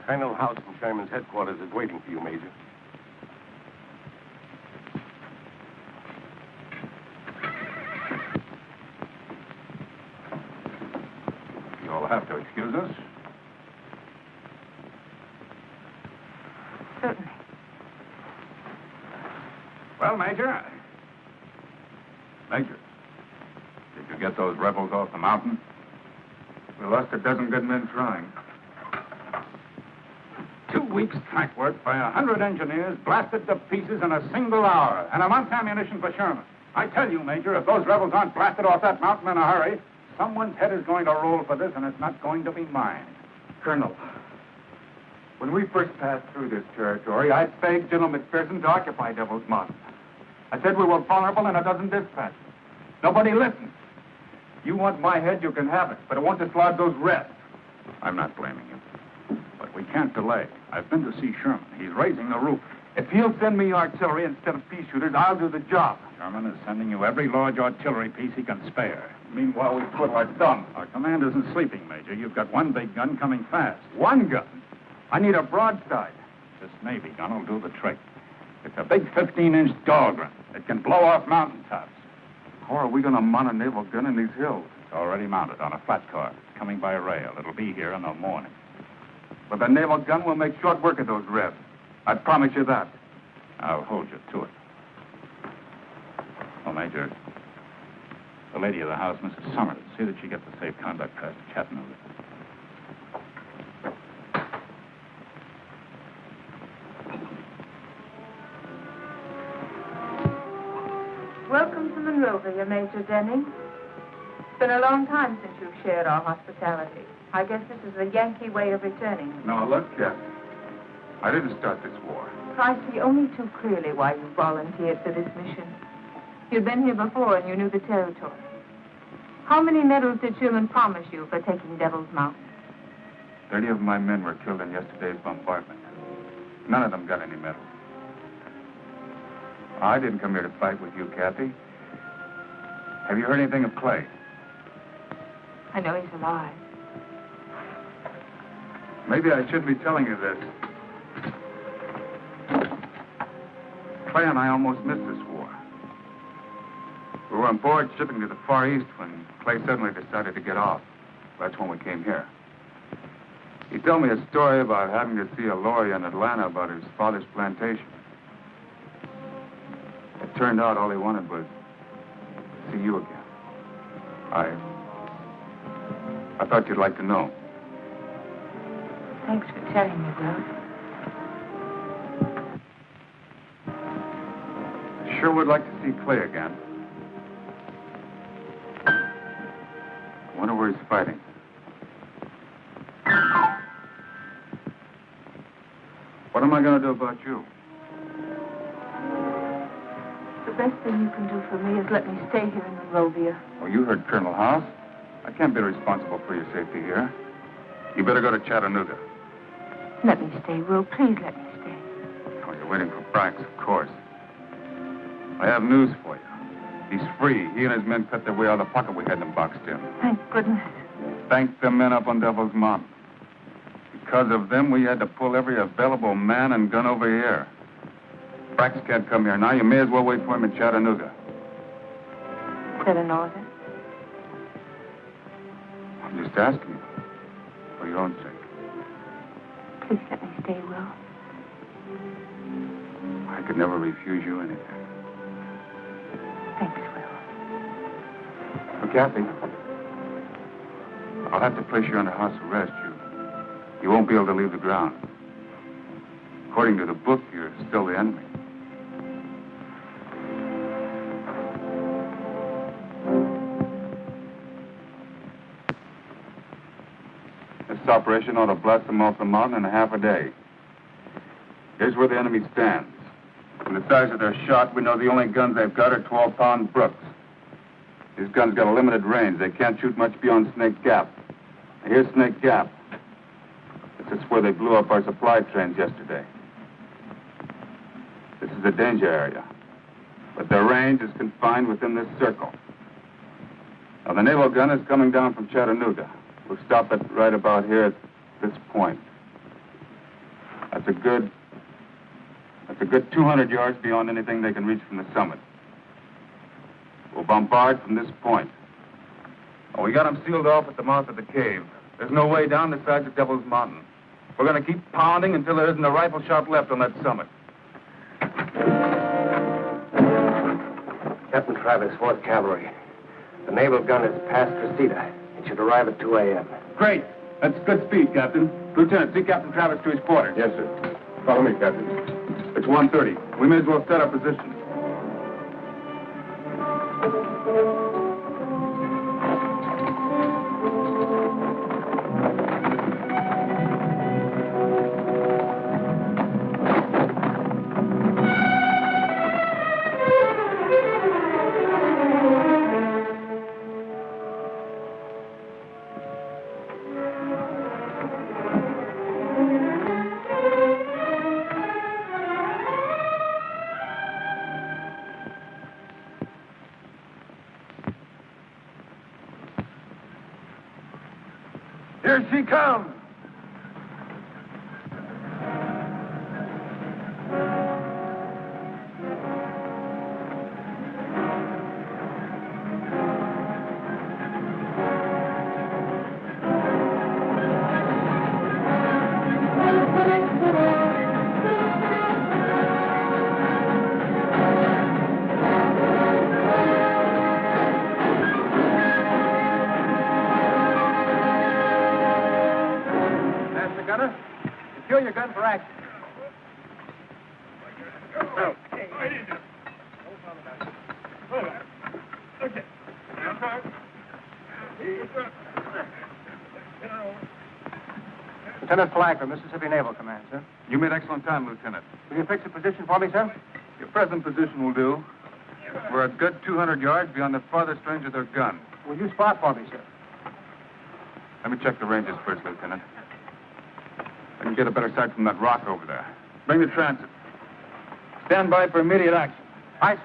Colonel House from Sherman's headquarters is waiting for you, Major. You'll have to excuse us. Certainly. Well, Major. Major, did you get those rebels off the mountain? We lost a dozen good men trying. 2 weeks' track work by 100 engineers blasted to pieces in a single hour, and a month's ammunition for Sherman. I tell you, Major, if those rebels aren't blasted off that mountain in a hurry, someone's head is going to roll for this, and it's not going to be mine. Colonel, when we first passed through this territory, I begged General McPherson to occupy Devil's Mountain. I said we were vulnerable in a dozen dispatches. Nobody listened. You want my head, you can have it, but it won't dislodge those Reds. I'm not blaming you. But we can't delay. I've been to see Sherman. He's raising the roof. If he'll send me artillery instead of pea shooters, I'll do the job. Sherman is sending you every large artillery piece he can spare. Meanwhile, we put our thumb. Our command isn't sleeping, Major. You've got one big gun coming fast. One gun? I need a broadside. This Navy gun will do the trick. It's a big 15-inch Dahlgren. It can blow off mountaintops. How are we going to mount a naval gun in these hills? It's already mounted on a flat car. It's coming by rail. It'll be here in the morning. But the naval gun will make short work of those Reds. I promise you that. I'll hold you to it. Well, Major, the lady of the house, Mrs. Summers, see that she gets a safe conduct pass to Chattanooga. Welcome to Monrovia, Major Denning. It's been a long time since you've shared our hospitality. I guess this is the Yankee way of returning. No, look, Captain. I didn't start this war. I see only too clearly why you volunteered for this mission. You'd been here before and you knew the territory. How many medals did Sherman promise you for taking Devil's Mountain? 30 of my men were killed in yesterday's bombardment. None of them got any medals. I didn't come here to fight with you, Kathy. Have you heard anything of Clay? I know he's alive. Maybe I shouldn't be telling you this. Clay and I almost missed this war. We were on board shipping to the Far East when Clay suddenly decided to get off. That's when we came here. He told me a story about having to see a lawyer in Atlanta about his father's plantation. It turned out all he wanted was to see you again. I thought you'd like to know. Thanks for telling me, Will. Sure would like to see Clay again. Wonder where he's fighting. What am I going to do about you? The best thing you can do for me is let me stay here in Monrovia. Oh, you heard Colonel House. I can't be responsible for your safety here. You better go to Chattanooga. Let me stay, Will. Please let me stay. Oh, you're waiting for Brax, of course. I have news for you. He's free. He and his men cut their way out of the pocket we had them boxed in. Thank goodness. Thank the men up on Devil's Mountain. Because of them, we had to pull every available man and gun over here. Brax can't come here now. You may as well wait for him in Chattanooga. Is that an order? I'm just asking you. For your own sake. Please let me stay, Will. I could never refuse you anything. Thanks, Will. Well, Kathy, I'll have to place you under house arrest. You won't be able to leave the ground. According to the book, you're still the enemy. This operation ought to blast them off the mountain in a half a day. Here's where the enemy stands. From the size of their shot, we know the only guns they've got are 12-pound Brooks. These guns got a limited range. They can't shoot much beyond Snake Gap. Now, here's Snake Gap. This is where they blew up our supply trains yesterday. This is a danger area. But their range is confined within this circle. Now, the naval gun is coming down from Chattanooga. We'll stop it right about here at this point. That's a good 200 yards beyond anything they can reach from the summit. We'll bombard from this point. Oh, we got them sealed off at the mouth of the cave. There's no way down the sides of Devil's Mountain. We're going to keep pounding until there isn't a rifle shot left on that summit. Captain Travis, 4th Cavalry. The naval gun is past Reseda. It should arrive at 2 a.m. Great. That's good speed, Captain. Lieutenant, see Captain Travis to his quarters. Yes, sir. Follow me, Captain. It's 1:30. We may as well set our position. Here she comes. Secure your gun for action. Lieutenant Flagler, Mississippi Naval Command, sir. You made excellent time, Lieutenant. Will you fix the position for me, sir? Your present position will do. We're a good 200 yards beyond the farthest range of their gun. Will you spot for me, sir? Let me check the ranges first, Lieutenant. I can get a better sight from that rock over there. Bring the transit. Stand by for immediate action. Aye, sir.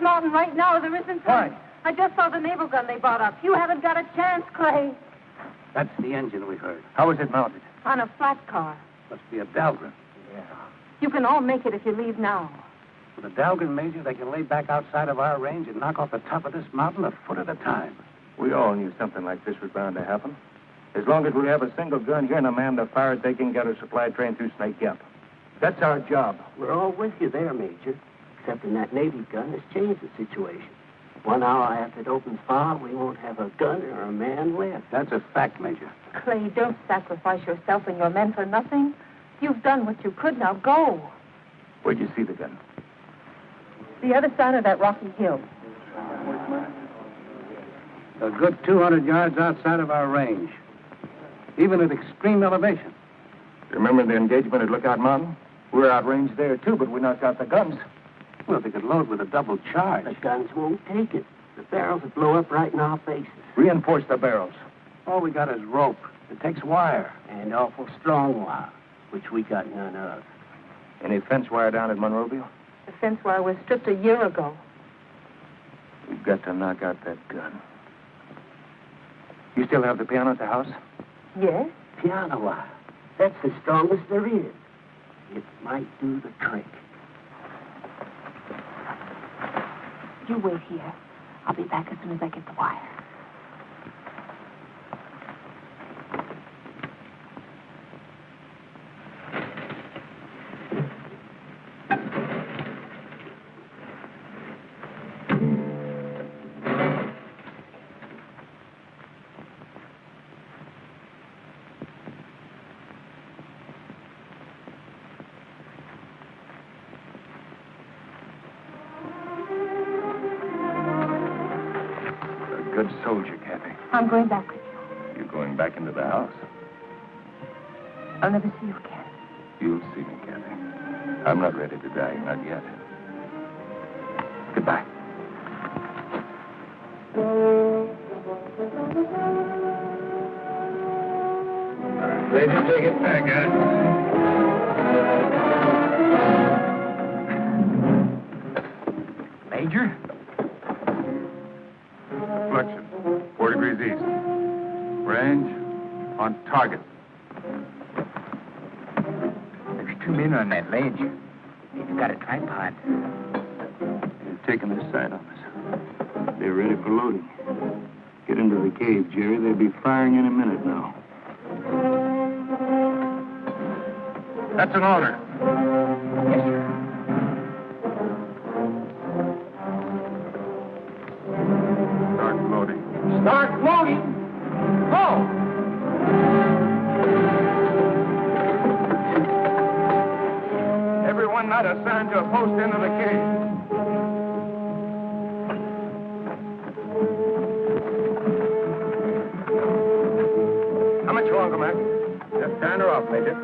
Mountain right now. There isn't. Why? I just saw the naval gun they brought up. You haven't got a chance, Clay. That's the engine we heard. How is it mounted? On a flat car. Must be a Dahlgren. Yeah. You can all make it if you leave now. With a Dahlgren, Major, they can lay back outside of our range and knock off the top of this mountain a foot at a time. We all knew something like this was bound to happen. As long as we have a single gun here and a man to fire it, they can get a supply train through Snake Gap. That's our job. We're all with you there, Major. Except in that Navy gun has changed the situation. 1 hour after it opens fire, we won't have a gun or a man left. That's a fact, Major. Clay, don't sacrifice yourself and your men for nothing. You've done what you could. Now go. Where'd you see the gun? The other side of that rocky hill. A good 200 yards outside of our range, even at extreme elevation. You remember the engagement at Lookout Mountain? We were outranged there, too, but we knocked out the guns. Well, they could load with a double charge. The guns won't take it. The barrels will blow up right in our faces. Reinforce the barrels. All we got is rope. It takes wire. And awful strong wire, which we got none of. Any fence wire down at Monroeville? The fence wire was stripped a year ago. We've got to knock out that gun. You still have the piano at the house? Yes? Piano wire. That's the strongest there is. It might do the trick. You wait here. I'll be back as soon as I get the wire. Good soldier, Kathy. I'm going back with you. You're going back into the house. I'll never see you again. You'll see me, Kathy. I'm not ready to die, not yet. Goodbye. Ready to take it back, Major? Deflection, 4 degrees east. Range on target. There's 2 men on that ledge. They've got a tripod. They're taking their sight on us. They're ready for loading. Get into the cave, Jerry. They'll be firing in a minute now. That's an order. Yes, sir. Start loading. Start loading. Go! Everyone not assigned to a post end of the cave. How much longer, Mac? Just turn her off, Major.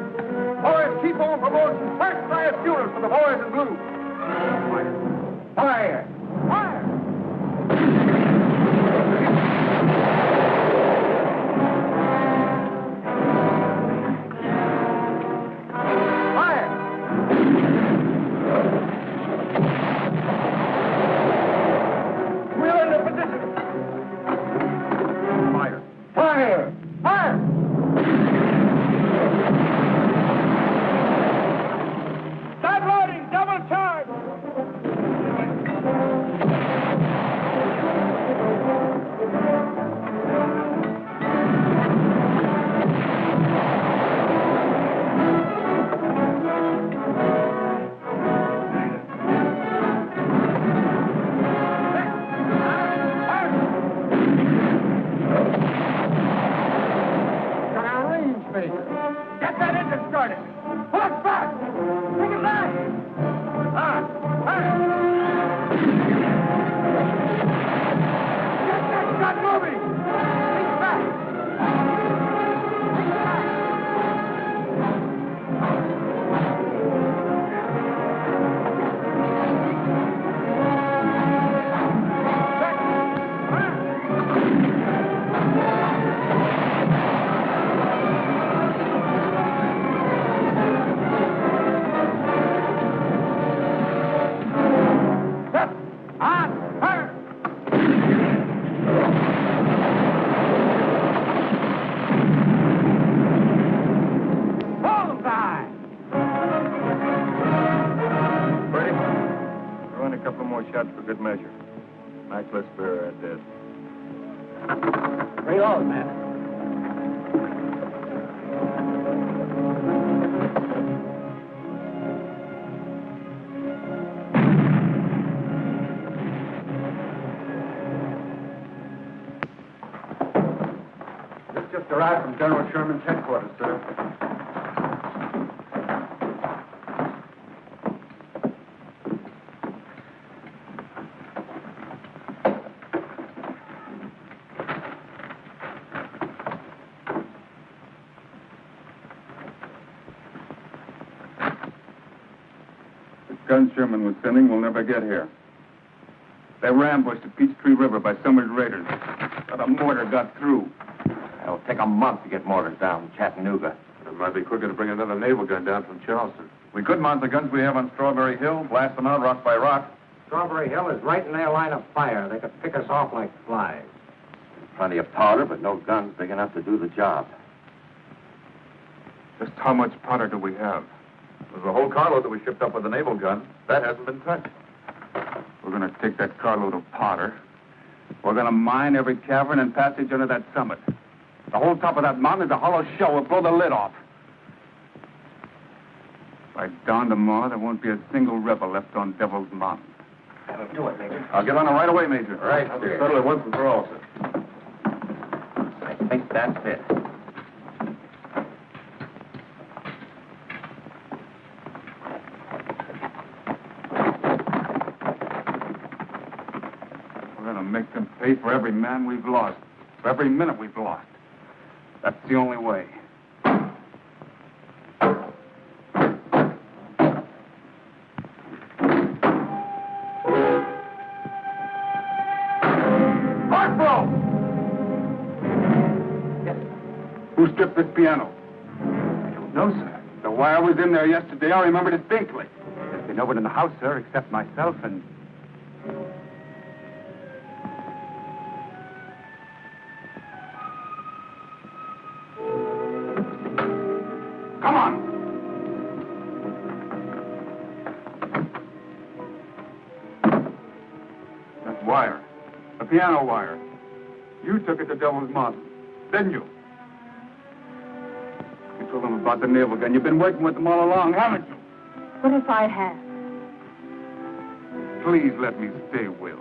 Boys, keep on promoting. First fire shooters for the boys in blue. Fire! Fire! Shots for good measure. Necklace bearer at dead. Reload, man. This just arrived from General Sherman's headquarters, sir. guns Sherman was sending will never get here. They were ambushed at Peachtree River by Summers' raiders. But a mortar got through. It'll take a month to get mortars down in Chattanooga. It might be quicker to bring another naval gun down from Charleston. We could mount the guns we have on Strawberry Hill, blast them out rock by rock. Strawberry Hill is right in their line of fire. They could pick us off like flies. Plenty of powder, but no guns big enough to do the job. Just how much powder do we have? There's a whole carload that we shipped up with the naval gun. That hasn't been touched. We're going to take that carload of powder. We're going to mine every cavern and passage under that summit. The whole top of that mountain is a hollow shell. We'll blow the lid off. By dawn tomorrow, there won't be a single rebel left on Devil's Mountain. That'll do it, Major. I'll get on it right away, Major. Right, I'll sir. settle it once and for all, sir. I think that's it. We're going to make them pay for every man we've lost, for every minute we've lost. That's the only way. Who stripped this piano? I don't know, sir. The wire was in there yesterday. I remember distinctly. There's been nobody in the house, sir, except myself and... Come on! That wire. The piano wire. You took it to Devil's Mountain, didn't you? You told them about the naval gun. You've been working with them all along, haven't you? What if I have? Please let me stay, Will.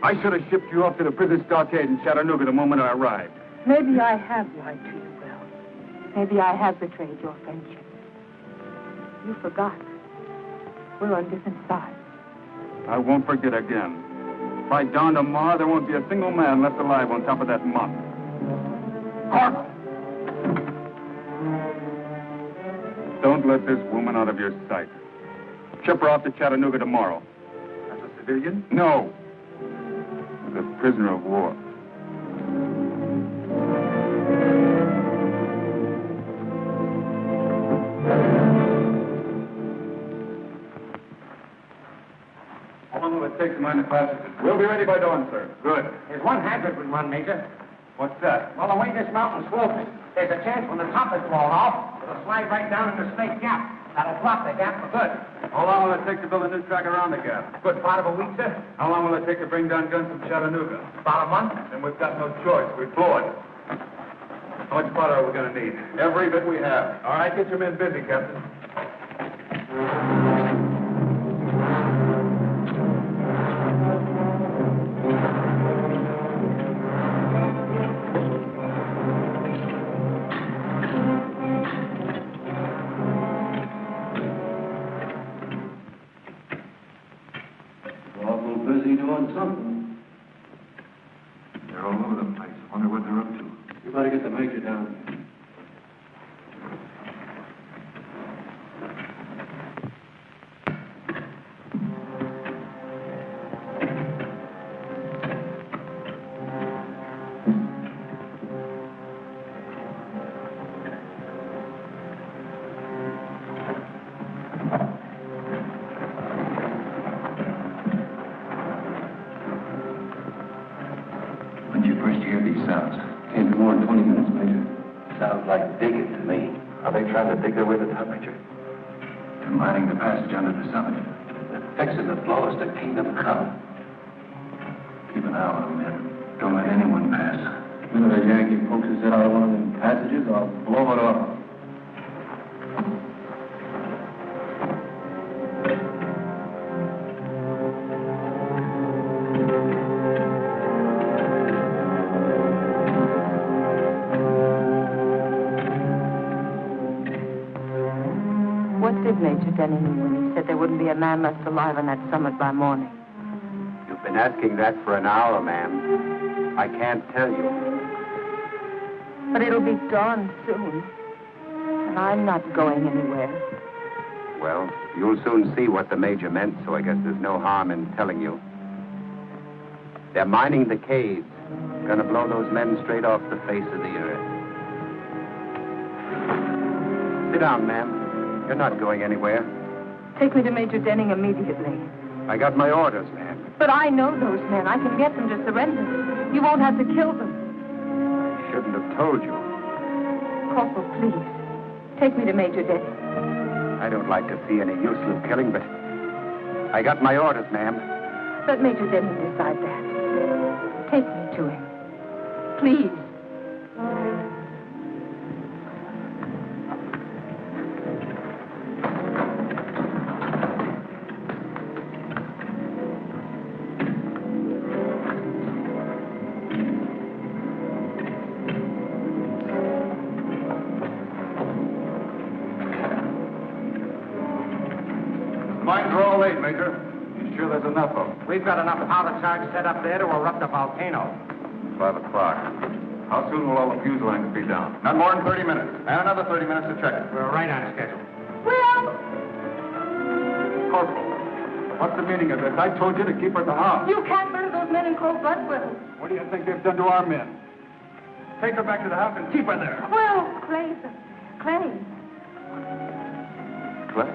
I should have shipped you off to the prison stockade in Chattanooga the moment I arrived. Maybe I have lied to you, Will. Maybe I have betrayed your friendship. You forgot. We're on different sides. I won't forget again. By dawn tomorrow, there won't be a single man left alive on top of that mountain. Corporal! Don't let this woman out of your sight. Ship her off to Chattanooga tomorrow. As a civilian? No. As a prisoner of war. How long will it take to mine the passages? We'll be ready by dawn, sir. Good. There's one hazard we run, Major. What's that? Well, the way this mountain's sloping, there's a chance when the top is blown off, it'll slide right down into Snake Gap. That'll block the gap for good. How long will it take to build a new track around the gap? Good part of a week, sir. How long will it take to bring down guns from Chattanooga? About a month. Then we've got no choice. We blow it. How much powder are we going to need? Every bit we have. All right, get your men busy, Captain. Busy doing something. They're all over the place. Wonder what they're up to. You better get the major down here. When'd you first hear these sounds? Can't be more than 20 minutes, Major. Sounds like digging to me. Are they trying to dig their way to the top, Major? They're mining the passage under the summit. They're fixing to blow us to kingdom come. Keep an eye on them, men. Don't let anyone pass. One of the Yankee folks is out of one of them passages, I'll blow it off. What did Major Denny mean when he said there wouldn't be a man left alive on that summit by morning? You've been asking that for an hour, ma'am. I can't tell you. But it'll be dawn soon. And I'm not going anywhere. Well, you'll soon see what the Major meant, so I guess there's no harm in telling you. They're mining the caves. Gonna blow those men straight off the face of the earth. Sit down, ma'am. You're not going anywhere. Take me to Major Denning immediately. I got my orders, ma'am. But I know those men. I can get them to surrender. You won't have to kill them. I shouldn't have told you. Corporal, please. Take me to Major Denning. I don't like to see any useless killing, but I got my orders, ma'am. Let Major Denning decide that. Take me to him. Please. Mines are all laid, Major. You sure there's enough of them? We've got enough powder charge set up there to erupt a volcano. 5 o'clock. How soon will all the fuse lines be down? Not more than 30 minutes. And another 30 minutes to check it. We're right on schedule. Will! Corporal, what's the meaning of this? I told you to keep her at the house. You can't murder those men in cold blood, Will. What do you think they've done to our men? Take her back to the house and keep her there. Will, Clay. Clay. Clay?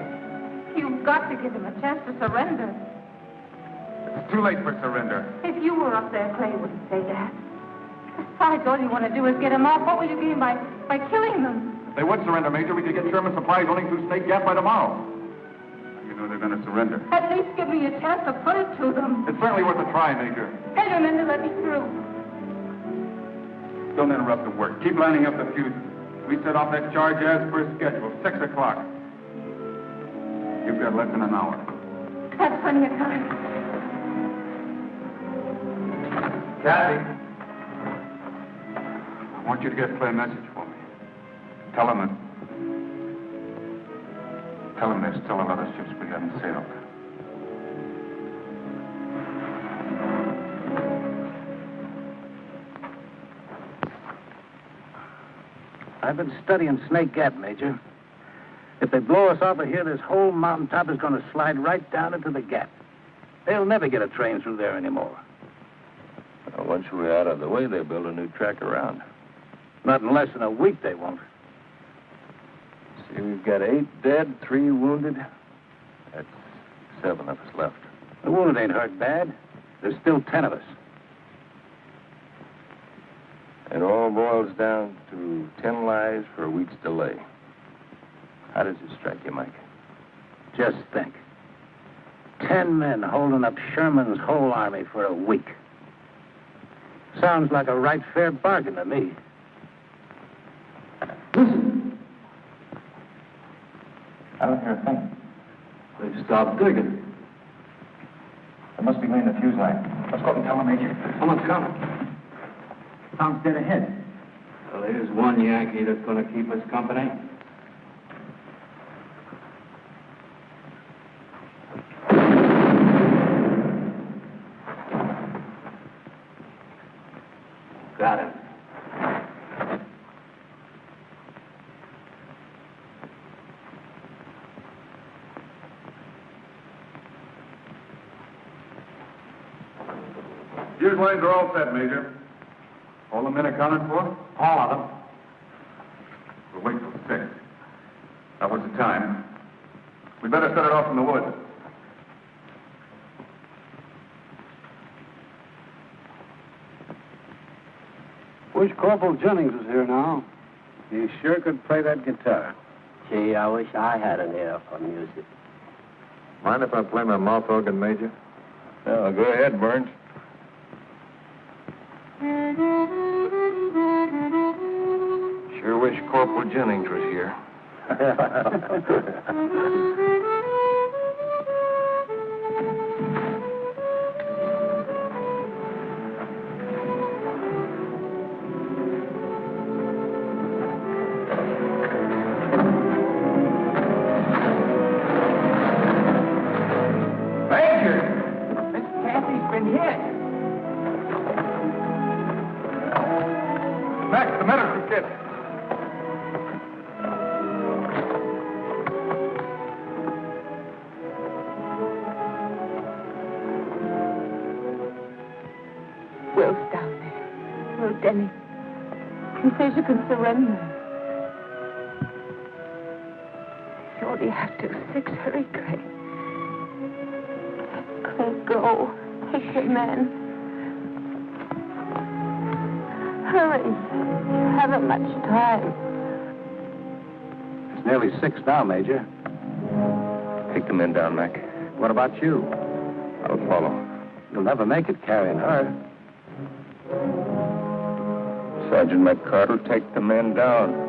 You've got to give him a chance to surrender. It's too late for surrender. If you were up there, Clay wouldn't say that. Besides, all you want to do is get them off. What will you gain by killing them? If they would surrender, Major, we could get Sherman supplies running through Snake Gap by tomorrow. You know they're going to surrender. At least give me a chance to put it to them. It's certainly worth a try, Major. Tell your men to let me through. Don't interrupt the work. Keep lining up the fuses. We set off that charge as per schedule, 6 o'clock. You've got less than an hour. That's plenty of time. Kathy. I want you to get Clay a message for me. Tell him there's still a lot of ships we haven't sailed. I've been studying Snake Gap, Major. If they blow us off of here, this whole mountaintop is going to slide right down into the gap. They'll never get a train through there anymore. Well, once we're out of the way, they'll build a new track around. Not in less than a week, they won't. See, we've got 8 dead, 3 wounded. That's 7 of us left. The wounded ain't hurt bad. There's still 10 of us. It all boils down to 10 lives for a week's delay. How does it strike you, Mike? Just think. 10 men holding up Sherman's whole army for a week. Sounds like a right fair bargain to me. Listen. I don't hear a thing. They've stopped digging. They must be laying the fuse line. Let's go up and tell them, Major. Someone's coming. Sounds dead ahead. Well, here's one Yankee that's going to keep us company. Got him. Fuse lines are all set, Major. All the men accounted for? All of them. We'll wait till 6. That was the time. We'd better set it off in the woods. Wish Corporal Jennings was here now. He sure could play that guitar. Gee, I wish I had an ear for music. Mind if I play my mouth organ, Major? Oh, go ahead, Burns. Sure wish Corporal Jennings was here. Max, the medicine kit. Denny. He says you can surrender. You only have to 6. Hurry, Clay. Clay, go. Take your men. Hurry. You haven't much time. It's nearly 6 now, Major. Take the men down, Mac. What about you? I'll follow. You'll never make it carrying her. Sergeant McCart will take the men down.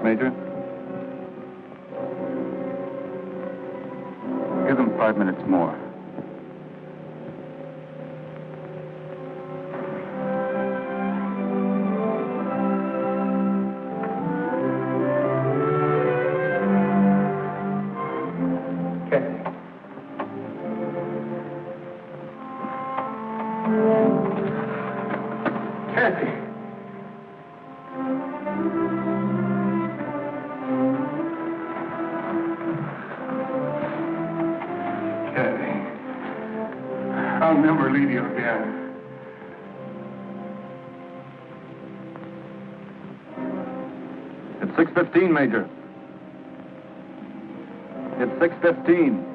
Major. Give them 5 minutes more. I'll never leave you again. It's 6:15, Major. It's 6:15.